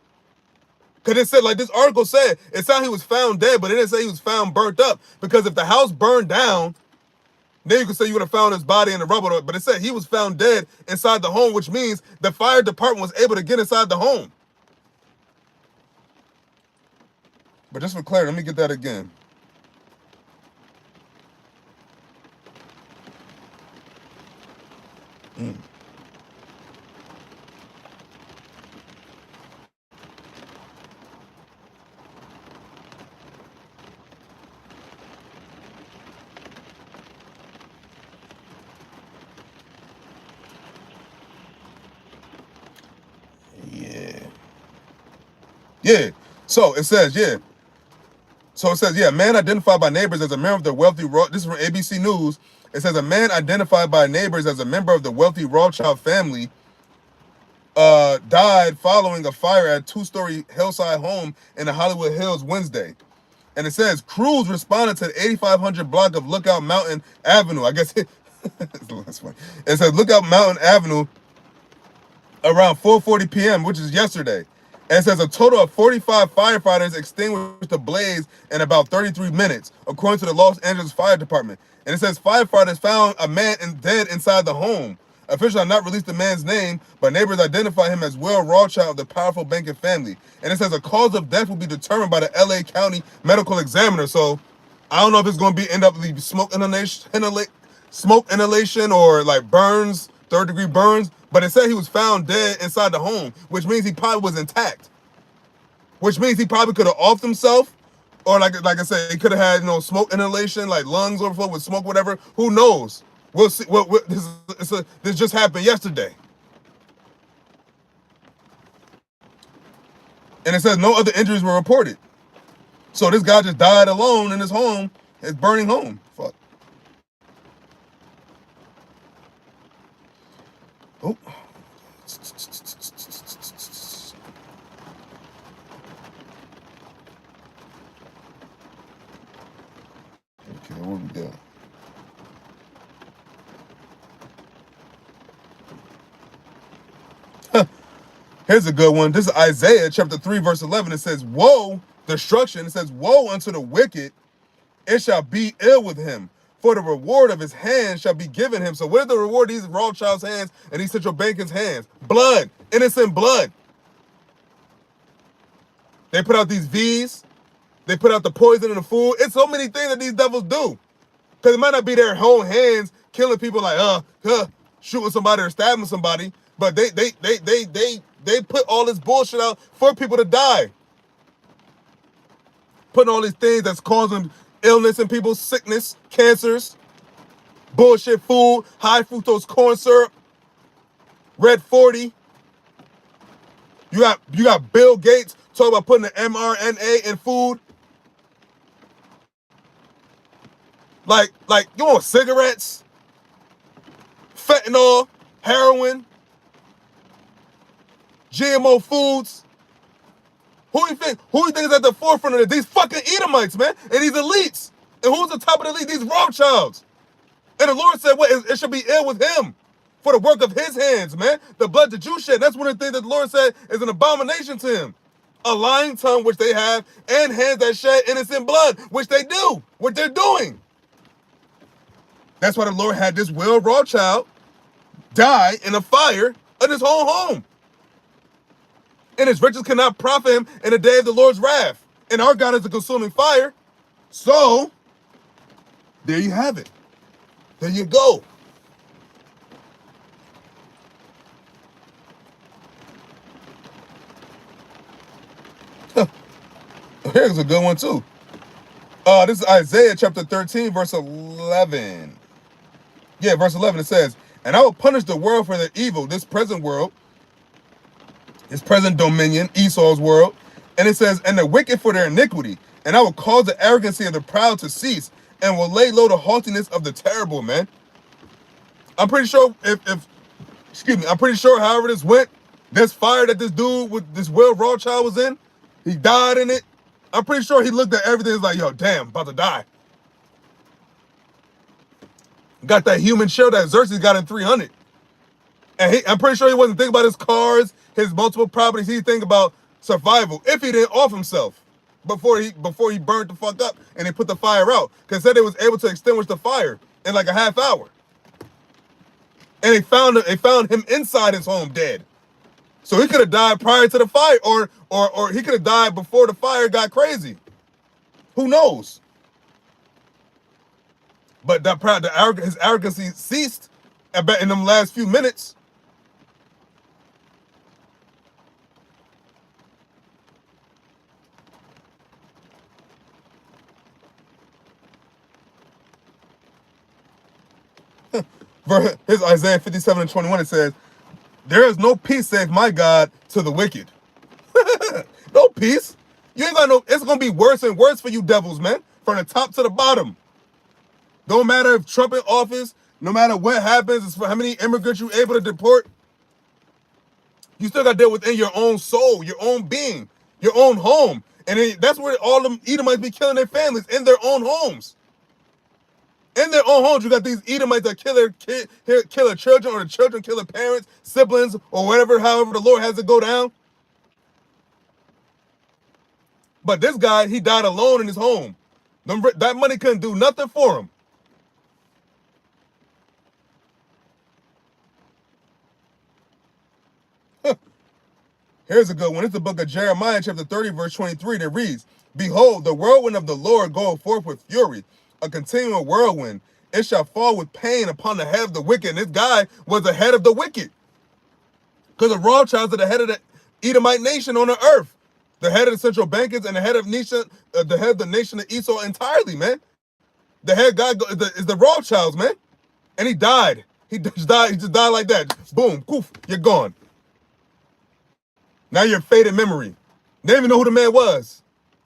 Because it said, like this article said, it said he was found dead, but it didn't say he was found burnt up. Because if the house burned down, then you could say you would have found his body in the rubble. But it said he was found dead inside the home, which means the fire department was able to get inside the home. But just for clarity, let me get that again. Yeah. So it says, man identified by neighbors as a member of the wealthy, this is from ABC News. It says a man identified by neighbors as a member of the wealthy Rothschild family died following a fire at a two-story hillside home in the Hollywood Hills Wednesday. And it says crews responded to the 8500 block of Lookout Mountain Avenue. I guess that's funny. It says Lookout Mountain Avenue around 4:40 p.m., which is yesterday. And it says a total of 45 firefighters extinguished the blaze in about 33 minutes, according to the Los Angeles Fire Department. And it says firefighters found a man dead inside the home. Officials have not released the man's name, but neighbors identify him as Will Rothschild of the powerful banking family. And it says a cause of death will be determined by the LA County Medical Examiner. So I don't know if it's going to end up smoke inhalation or like burns, third-degree burns. But it said he was found dead inside the home, which means he probably was intact. Which means he probably could have offed himself, or like I said, he could have had smoke inhalation, like lungs overflow with smoke, whatever. Who knows? We'll see. This just happened yesterday, and it says no other injuries were reported. So this guy just died alone in his home, his burning home. Fuck. Oh. Okay, where we go? Here's a good one. This is Isaiah chapter 3, verse 11. It says, woe, destruction. It says, woe unto the wicked. It shall be ill with him. For the reward of his hands shall be given him. So what is the reward of these Rothschild's hands and these central bankers' hands? Blood. Innocent blood. They put out these V's. They put out the poison in the food. It's so many things that these devils do. Because it might not be their whole hands killing people like, shooting somebody or stabbing somebody. But they put all this bullshit out for people to die. Putting all these things that's causing illness in people, sickness, cancers, bullshit food, high fructose corn syrup, red 40. You got Bill Gates talking about putting the mRNA in food. Like you want cigarettes, fentanyl, heroin, GMO foods. Who you think is at the forefront of it? These fucking Edomites, man, and these elites. And who's the top of the elite? These Rothschilds. And the Lord said, what? It should be ill with him for the work of his hands, man. The blood that you shed. That's one of the things that the Lord said is an abomination to him. A lying tongue, which they have, and hands that shed innocent blood, which they do. What they're doing. That's why the Lord had this Will Rothschild die in a fire of his whole home. And his riches cannot profit him in the day of the Lord's wrath. And our God is a consuming fire. So, there you have it. There you go. Here's a good one too. This is Isaiah chapter 13, verse 11. Yeah, verse 11, it says, and I will punish the world for their evil, this present world, his present dominion, Esau's world. And it says, and the wicked for their iniquity. And I will cause the arrogancy of the proud to cease, and will lay low the haughtiness of the terrible, man. I'm pretty sure if excuse me, I'm pretty sure however this went, this fire that this dude with this Will Rothschild was in, he died in it. I'm pretty sure he looked at everything and was like, yo, damn, about to die. Got that human shell that Xerxes got in 300. And I'm pretty sure he wasn't thinking about his cars, his multiple properties. He thinking about survival if he didn't off himself before he burned the fuck up and they put the fire out. Because said they was able to extinguish the fire in like a half hour. And they found him inside his home dead. So he could have died prior to the fire, or he could have died before the fire got crazy. Who knows? But his arrogancy ceased in them last few minutes. Here's Isaiah 57:21. It says, there is no peace, saith my God, to the wicked. No peace. You ain't got no, it's going to be worse and worse for you devils, man. From the top to the bottom. Don't matter if Trump in office, no matter what happens, it's for how many immigrants you're able to deport. You still got to deal within your own soul, your own being, your own home. And that's where all them Edomites be killing their families, in their own homes. In their own homes, you got these Edomites that kill their children, or the children kill their parents, siblings, or whatever, however the Lord has it go down. But this guy, he died alone in his home. That money couldn't do nothing for him. Here's a good one. It's the book of Jeremiah, chapter 30, verse 23, that reads, behold, the whirlwind of the Lord goeth forth with fury, a continual whirlwind. It shall fall with pain upon the head of the wicked. And this guy was the head of the wicked. Because the Rothschilds are the head of the Edomite nation on the earth. The head of the central bankers and the head of the nation of Esau entirely, man. The head guy is the Rothschilds, man. And he died. He just died like that. Boom, poof, you're gone. Now you're faded memory. They didn't even know who the man was.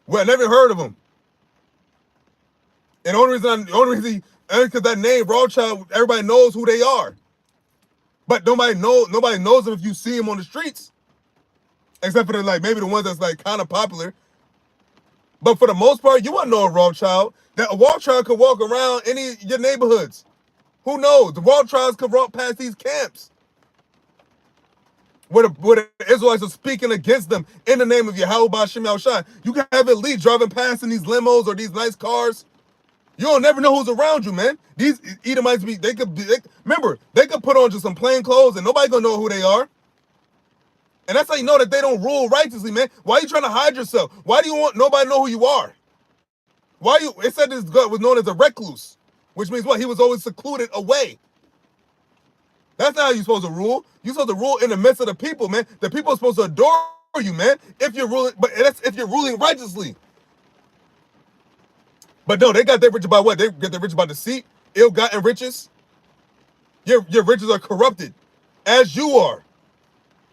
Well, I never heard of him. And the only reason because that name Rothschild, everybody knows who they are. But nobody knows them if you see them on the streets. Except for maybe the ones that's like kind of popular. But for the most part, you wouldn't know a Rothschild. That a Rothschild could walk around any of your neighborhoods. Who knows? The Rothschilds could walk past these camps. Where the Israelites are speaking against them in the name of YAHAWASHI. You can have elite driving past in these limos or these nice cars. You'll never know who's around you, man. These Edomites, they could put on just some plain clothes and nobody gonna know who they are. And that's how you know that they don't rule righteously, man. Why are you trying to hide yourself? Why do you want nobody to know who you are? It said this God was known as a recluse, which means what? He was always secluded away. That's not how you're supposed to rule. You're supposed to rule in the midst of the people, man. The people are supposed to adore you, man. If you're ruling, but that's if you're ruling righteously. But no, they got their riches by what? They get their riches by deceit, ill-gotten riches. Your riches are corrupted, as you are.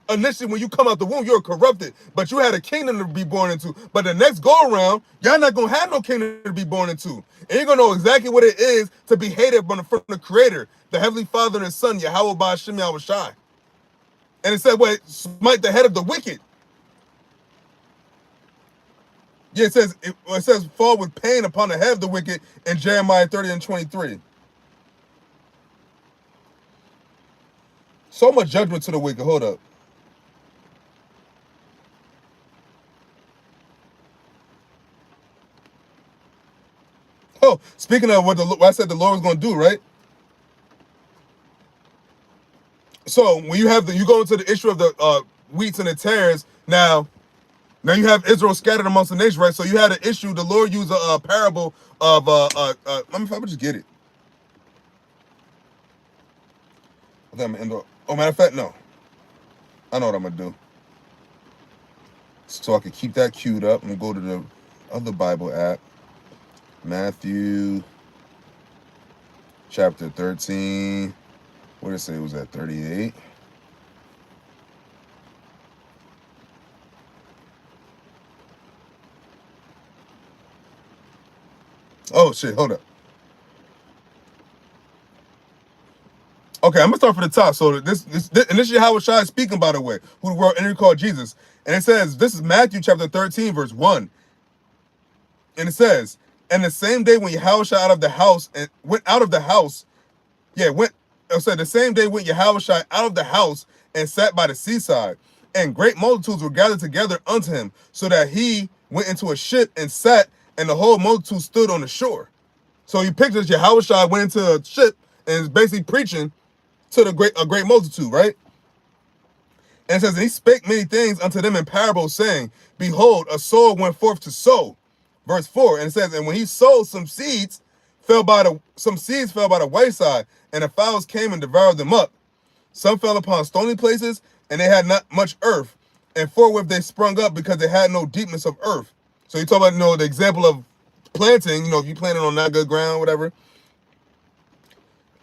Initially, when you come out the womb, you're corrupted, but you had a kingdom to be born into. But the next go around, y'all not gonna have no kingdom to be born into. And you're gonna know exactly what it is to be hated from the Creator, the Heavenly Father and His Son, Yahawah BAHASHAM YAHAWASHI. And it said, "What smite the head of the wicked." Yeah, it says fall with pain upon the head of the wicked in Jeremiah 30:23. So much judgment to the wicked. Hold up. Oh, speaking of what I said the Lord was going to do, right? So when you go into the issue of the wheats and the tares, now you have Israel scattered amongst the nations, right? So you had an issue. The Lord used a parable of let me if I would just get it. Oh, matter of fact, no. I know what I'm gonna do. So I can keep that queued up and go to the other Bible app. Matthew chapter 13. What did it say? It was at 38. Oh shit, hold up. Okay, I'm gonna start from the top. So and this is YAHAWASHI speaking, by the way, who the world entered called Jesus. And it says, this is Matthew chapter 13, verse 1. And it says, and the same day when YAHAWASHI out of the house and went out of the house, the same day went YAHAWASHI out of the house and sat by the seaside, and great multitudes were gathered together unto him, so that he went into a ship and sat, and the whole multitude stood on the shore. So you picture YAHAWASHI went into a ship and is basically preaching to a great multitude, right? And it says, and he spake many things unto them in parables, saying, behold, a sower went forth to sow. Verse 4, and it says, and when he sowed, some seeds fell by the wayside, and the fowls came and devoured them up. Some fell upon stony places, and they had not much earth, and forthwith they sprung up, because they had no deepness of earth. So you talk about, the example of planting, if you planted on not good ground, whatever.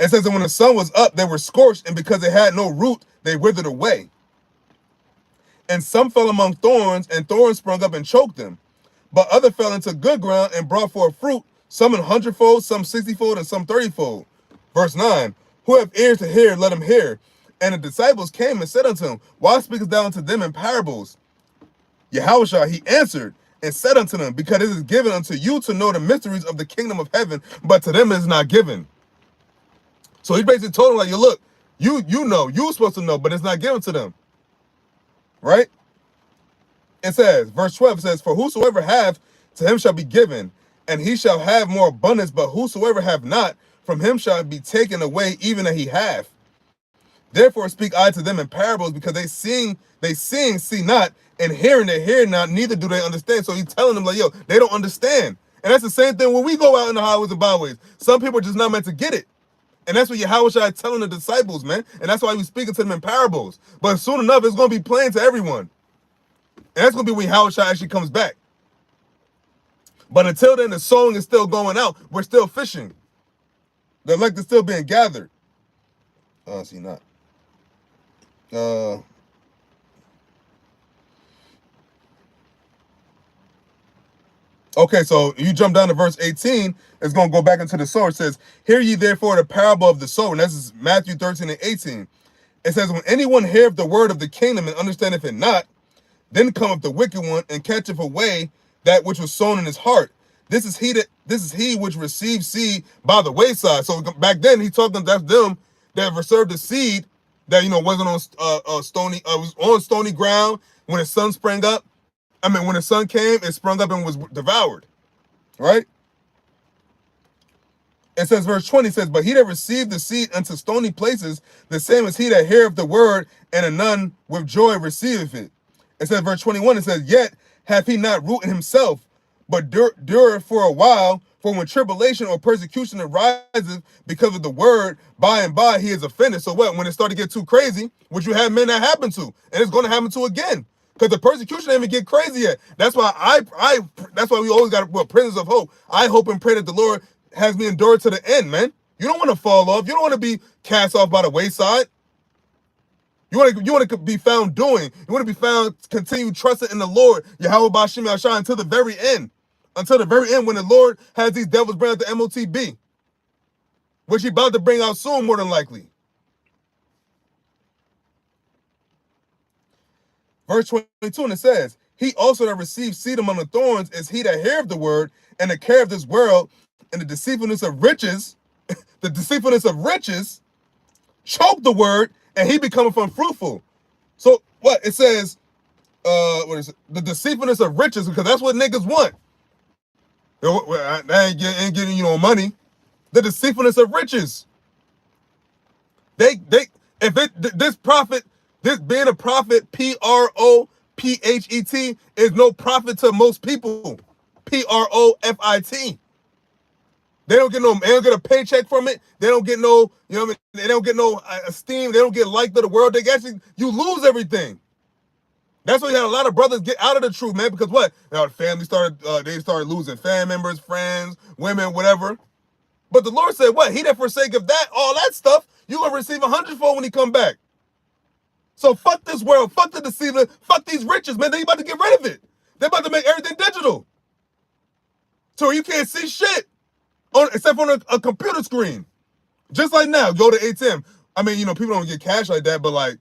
It says that when the sun was up, they were scorched, and because they had no root, they withered away. And some fell among thorns, and thorns sprung up and choked them. But other fell into good ground and brought forth fruit, some an 100-fold, some 60-fold, and some 30-fold. Verse 9, who have ears to hear, let him hear. And the disciples came and said unto him, why speakest thou unto them in parables? YAHAWASHI, he answered and said unto them, because it is given unto you to know the mysteries of the kingdom of heaven, but to them it is not given. So he basically told them, like, look, you know, you're supposed to know, but it's not given to them. Right? It says, verse 12 says, for whosoever hath, to him shall be given, and he shall have more abundance, but whosoever have not, from him shall be taken away even that he hath. Therefore speak I to them in parables, because they seeing, see not, and hearing, they hear not, neither do they understand. So he's telling them, like, yo, they don't understand. And that's the same thing when we go out in the highways and byways. Some people are just not meant to get it. And that's what YAHAWASHI is telling the disciples, man. And that's why he was speaking to them in parables. But soon enough, it's going to be plain to everyone. And that's going to be when YAHAWASHI actually comes back. But until then, the sowing is still going out. We're still fishing. The elect is still being gathered. See, not. Okay, so you jump down to verse 18. It's going to go back into the sower. It says, hear ye therefore the parable of the sower. And this is Matthew 13 and 18. It says, when anyone heareth the word of the kingdom and understandeth it not, then cometh the wicked one and catcheth away that which was sown in his heart. This is he which received seed by the wayside. So back then he told them that's them that received the seed that wasn't on was on stony ground. When the sun sprang up, when the sun came, it sprung up and was devoured. Right? It says, verse 20 says, but he that received the seed unto stony places, the same as he that heareth the word, and anon with joy receiveth it. It says, verse 21, it says, yet hath he not root in himself, but dureth for a while. For when tribulation or persecution arises because of the word, by and by he is offended. So what? When it started to get too crazy, which you have men that happen to, and it's going to happen to again. Because the persecution ain't even get crazy yet. That's why that's why we always got prisoners of hope. I hope and pray that the Lord has me endured to the end, man. You don't want to fall off. You don't want to be cast off by the wayside. You want to be found doing. You want to be found continue trusting in the Lord, Yahweh BAHASHAM YAHAWASHI, until the very end. Until the very end, when the Lord has these devils bring out the MOTB, which he's about to bring out soon, more than likely. Verse 22, and it says, he also that received seed among the thorns is he that heareth the word, and the care of this world, and the deceitfulness of riches, choke the word, and he becometh unfruitful. So what? It says, what is it? The deceitfulness of riches, because that's what niggas want. They ain't getting you no money. The deceitfulness of riches. This being a prophet, PROPHET, is no profit to most people. PROFIT. They don't get a paycheck from it. They don't get no, they don't get no esteem. They don't get liked of the world. You lose everything. That's why you had a lot of brothers get out of the truth, man, because what? The family they started losing family members, friends, women, whatever. But the Lord said, what? He that forsaketh that, all that stuff, you're going to receive 100-fold when he come back. So fuck this world, fuck the deceiver, fuck these riches, man. They about to get rid of it. They're about to make everything digital. So you can't see shit except on a computer screen. Just like now, go to ATM. I mean, you know, people don't get cash like that, but like,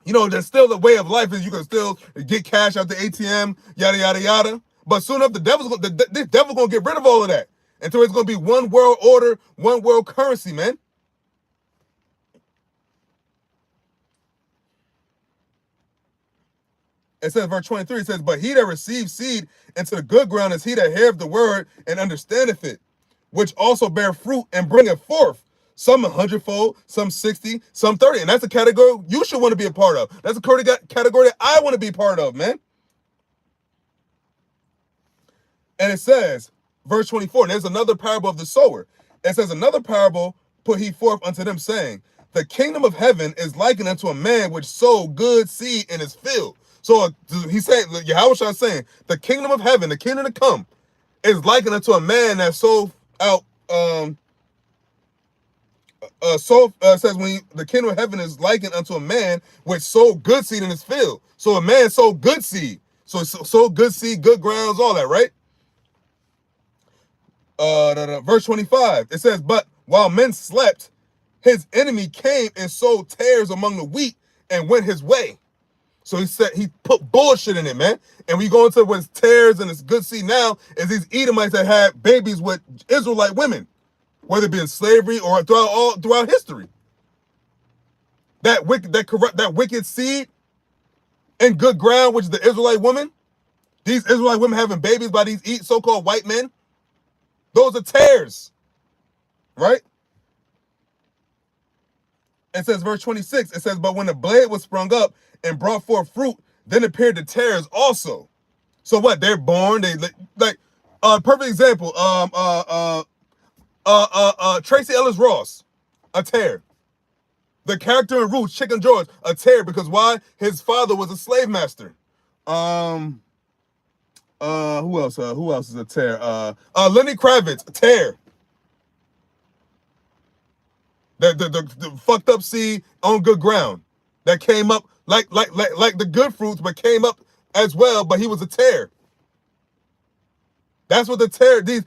you know, there's still a way of life is you can still get cash out the ATM, yada yada yada. But soon enough, this devil gonna get rid of all of that until it's gonna be one world order, one world currency, man. It says, verse 23, it says, but he that receives seed into the good ground is he that heareth the word and understandeth it, which also bear fruit and bringeth forth. Some 100-fold, some 60, some 30. And that's a category you should want to be a part of. That's a category that I want to be part of, man. And it says, verse 24, and there's another parable of the sower. It says, another parable put he forth unto them, saying, the kingdom of heaven is likened unto a man which sowed good seed in his field. So he's saying, YAHAWASHI is saying, the kingdom of heaven, the kingdom to come, is likened unto a man that sowed out, says when the kingdom of heaven is likened unto a man which sowed good seed in his field. So a man sowed good seed. So sowed good seed, good grounds, all that, right? Verse 25, it says, but while men slept, his enemy came and sowed tares among the wheat and went his way. So he said he put bullshit in it, man. And we go into what's tares and it's good seed now is these Edomites that had babies with Israelite women, whether it be in slavery or throughout history. That wicked seed and good ground, which is the Israelite woman, these Israelite women having babies by these so-called white men, those are tares, right? It says, verse 26, it says, but when the blade was sprung up and brought forth fruit, then appeared the tares also. So what? They're born. They like perfect example. Tracy Ellis Ross, a tare. The character in Roots, Chicken George, a tare because why? His father was a slave master. Who else? Who else is a tare? Lenny Kravitz, a tare. The fucked up seed on good ground that came up like the good fruits, but came up as well. But he was a tare. That's what the tare. These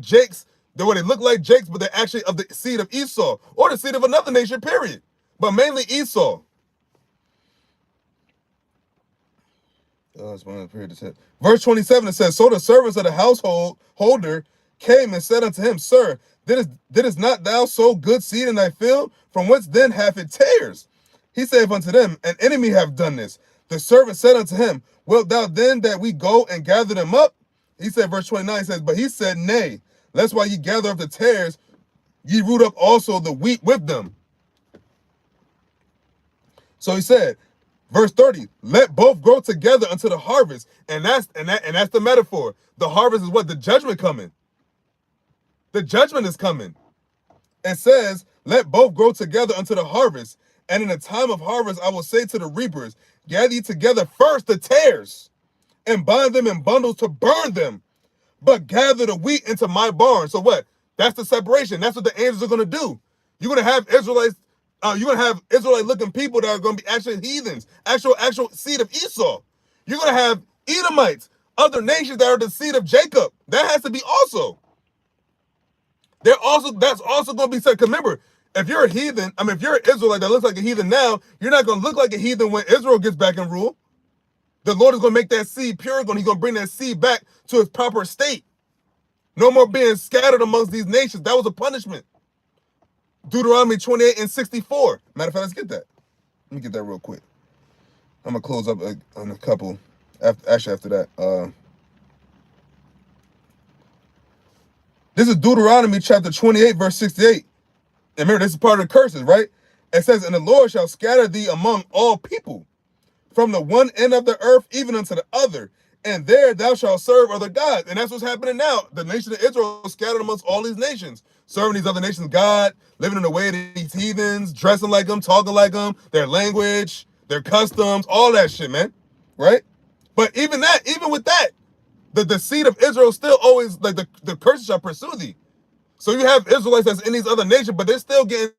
Jakes. They look like Jakes, but they're actually of the seed of Esau or the seed of another nation. Period. But mainly Esau. Verse 27, it says, so the servants of the household holder came and said unto him, Sir, didst not thou sow good seed in thy field? From whence then hath it tares? He saith unto them, An enemy hath done this. The servant said unto him, Wilt thou then that we go and gather them up? He said, verse 29 says, But he said, Nay, lest while ye gather up the tares, ye root up also the wheat with them. So he said, verse 30, let both grow together unto the harvest. And that's the metaphor. The harvest is what? The judgment coming. The judgment is coming. It says, let both grow together unto the harvest. And in the time of harvest, I will say to the reapers, gather ye together first the tares, and bind them in bundles to burn them, but gather the wheat into my barn. So what? That's the separation. That's what the angels are going to do. You're going to have Israelites. You're going to have Israelite-looking people that are going to be actual heathens, actual seed of Esau. You're going to have Edomites, other nations that are the seed of Jacob. That has to be also. That's also going to be said. Because remember, if you're a heathen, if you're an Israelite that looks like a heathen now, you're not going to look like a heathen when Israel gets back in rule. The Lord is going to make that seed pure. He's going to bring that seed back to its proper state. No more being scattered amongst these nations. That was a punishment. Deuteronomy 28 and 64. Matter of fact, let's get that. Let me get that real quick. I'm going to close up on a couple. After that. This is Deuteronomy chapter 28, verse 68. And remember, this is part of the curses, right? It says, And the Lord shall scatter thee among all people, from the one end of the earth even unto the other, and there thou shalt serve other gods. And that's what's happening now. The nation of Israel is scattered amongst all these nations, serving these other nations God, living in the way of these heathens, dressing like them, talking like them, their language, their customs, all that shit, man. Right? But even with that, the seed of Israel still always, like, the curses shall pursue thee. So you have Israelites that's in these other nations, but they're still getting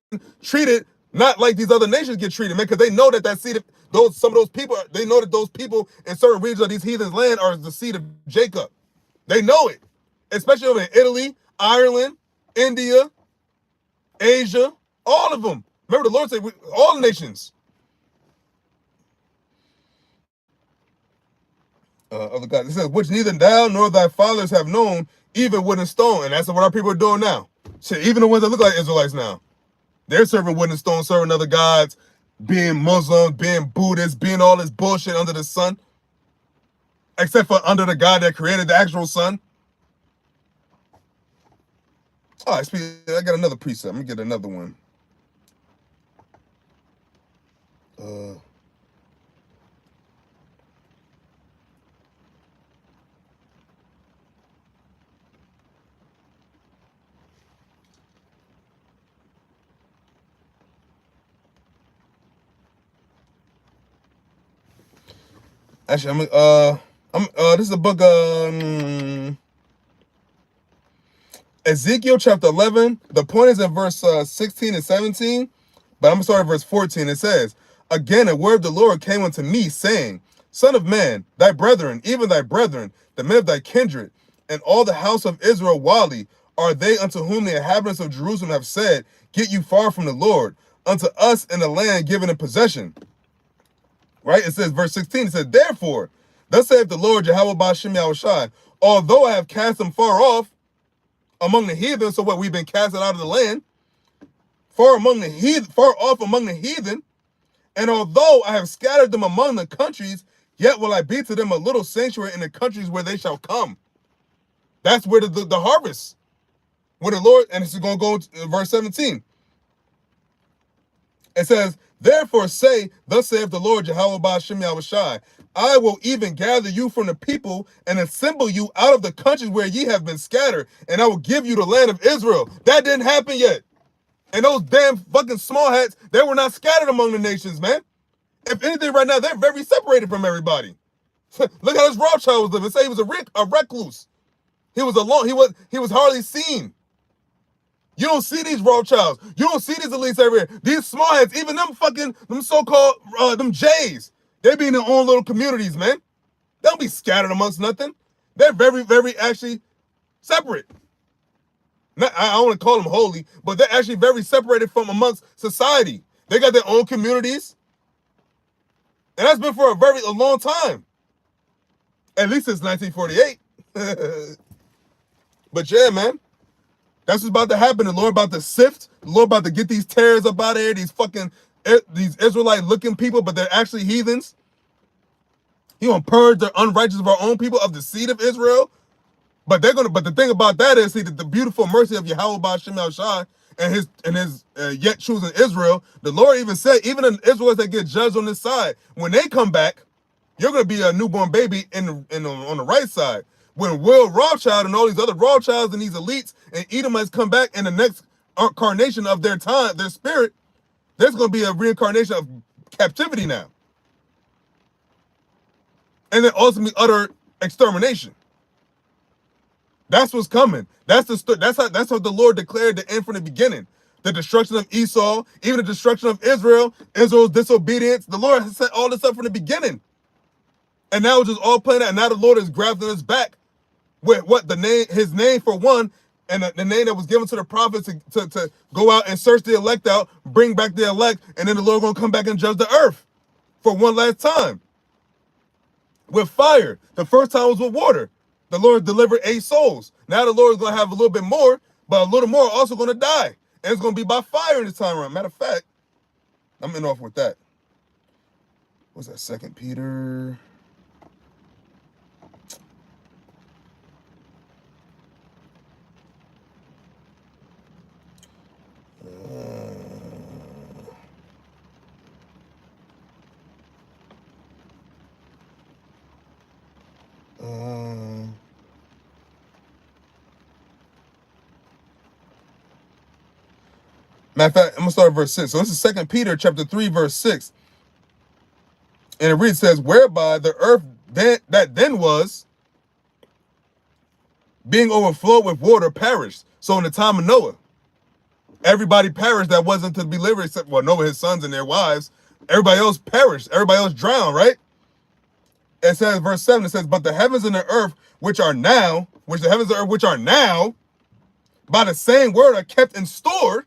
treated not like these other nations get treated, man, because they know that seed of some of those people, they know that those people in certain regions of these heathens' land are the seed of Jacob. They know it, especially over in Italy, Ireland, India, Asia, All of them. Remember the Lord said, all the nations. Other God. It says, which neither thou nor thy fathers have known, even wood and stone. And that's what our people are doing now. Shit, even the ones that look like Israelites now. They're serving wood and stone, serving other gods, being Muslim, being Buddhist, being all this bullshit under the sun. Except for under the God that created the actual sun. All right, I got another precept. Let me get another one. Actually, this is a book of Ezekiel chapter 11. The point is in verse 16 and 17, but I'm going to start at verse 14. It says, again, a word of the Lord came unto me, saying, Son of man, thy brethren, even thy brethren, the men of thy kindred, and all the house of Israel wildly, are they unto whom the inhabitants of Jerusalem have said, get you far from the Lord, unto us in the land given in possession. Right? It says, verse 16, it says, therefore, thus saith the Lord, YAHAWAH BAHASHAM YAHAWASHI, although I have cast them far off among the heathen, so what, we've been casted out of the land, far off among the heathen, and although I have scattered them among the countries, yet will I be to them a little sanctuary in the countries where they shall come. That's where the harvest, where the Lord, and this is going to go to verse 17. It says, therefore say, thus saith the Lord, YAHAWAH BAHASHAM YAHAWASHI, I will even gather you from the people and assemble you out of the countries where ye have been scattered, and I will give you the land of Israel. That didn't happen yet. And those damn fucking small hats, they were not scattered among the nations, man. If anything, right now, they're very separated from everybody. Look how this Rothschild was living. Say he was a recluse. He was alone. He was hardly seen. You don't see these Rothschilds. You don't see these elites everywhere. These small heads, even them so-called, them Jays, they be in their own little communities, man. They don't be scattered amongst nothing. They're very, very actually separate. I don't want to call them holy, but they're actually very separated from amongst society. They got their own communities. And that's been for a long time. At least since 1948. But yeah, man. That's what's about to happen. The Lord about to sift. The Lord about to get these terrors up out of here. These Israelite looking people, but they're actually heathens. He gonna purge the unrighteous of our own people, of the seed of Israel. But the thing about that is, see, that the beautiful mercy of YAHAWAH BAHASHAM YAHAWASHI and his yet choosing Israel. The Lord even said, even the Israelites that get judged on this side, when they come back, you're gonna be a newborn baby on the right side. When Will Rothschild and all these other Rothschilds and these elites and Edomites come back in the next incarnation of their time, their spirit, there's going to be a reincarnation of captivity now. And then ultimately utter extermination. That's what's coming. That's what the Lord declared the end from the beginning. The destruction of Esau, even the destruction of Israel, Israel's disobedience. The Lord has set all this up from the beginning. And now it's just all playing out. And now the Lord is grabbing us back with his name for one, and the name that was given to the prophets to go out and search the elect out, bring back the elect, and then the Lord gonna come back and judge the earth for one last time. With fire. The first time was with water. The Lord delivered 8 souls. Now the Lord is gonna have a little bit more, but a little more also gonna die. And it's gonna be by fire this time around. Matter of fact, I'm in off with that. What's that? 2 Peter. Matter of fact, I'm gonna start at verse 6. So this is 2 Peter chapter 3, verse 6. And it reads, says, whereby the earth that then was, being overflowed with water, perished. So in the time of Noah, everybody perished that wasn't to be delivered, except, well, Noah, his sons and their wives. Everybody else perished. Everybody else drowned, right? It says, verse 7, it says, but the heavens and the earth, which are now, by the same word are kept in store,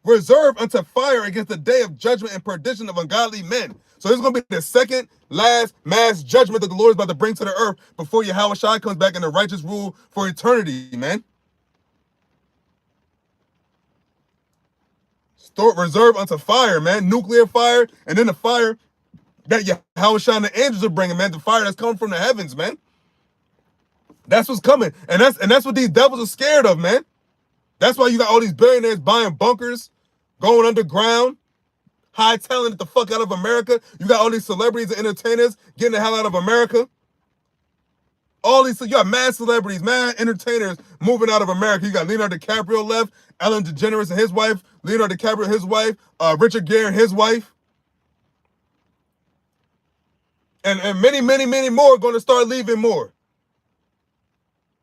reserved unto fire against the day of judgment and perdition of ungodly men. So this is going to be the second last mass judgment that the Lord is about to bring to the earth before Yahawashi comes back in the righteous rule for eternity, man. Reserved unto fire, man. Nuclear fire, and then the fire that Yahawashi and the angels are bringing, man. The fire that's coming from the heavens, man. That's what's coming. And that's what these devils are scared of, man. That's why you got all these billionaires buying bunkers, going underground, hightailing it the fuck out of America. You got all these celebrities and entertainers getting the hell out of America. All these, you got mad celebrities, mad entertainers moving out of America. You got Leonardo DiCaprio left, Ellen DeGeneres and his wife, Leonardo DiCaprio his wife, Richard Gere and his wife. And many, many, many more are going to start leaving more.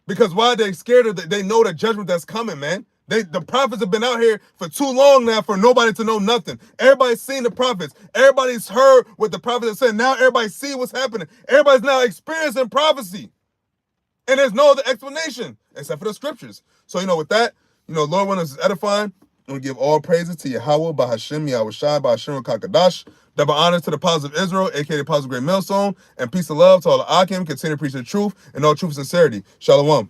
Because why? They're scared of they know the judgment that's coming, man. The prophets have been out here for too long now for nobody to know nothing. Everybody's seen the prophets. Everybody's heard what the prophets have said. Now everybody see what's happening. Everybody's now experiencing prophecy. And there's no other explanation except for the scriptures. So, with that, Lord, when it's edifying, I'm going to give all praises to Yahweh, BAHASHAM, YAHAWASHI, BAHASHAM, KAKADASH. Double honors to the Apostles of Israel, aka the Apostles of Great Millstone, and peace and love to all the Akim. Continue to preach the truth and all truth and sincerity. Shalom.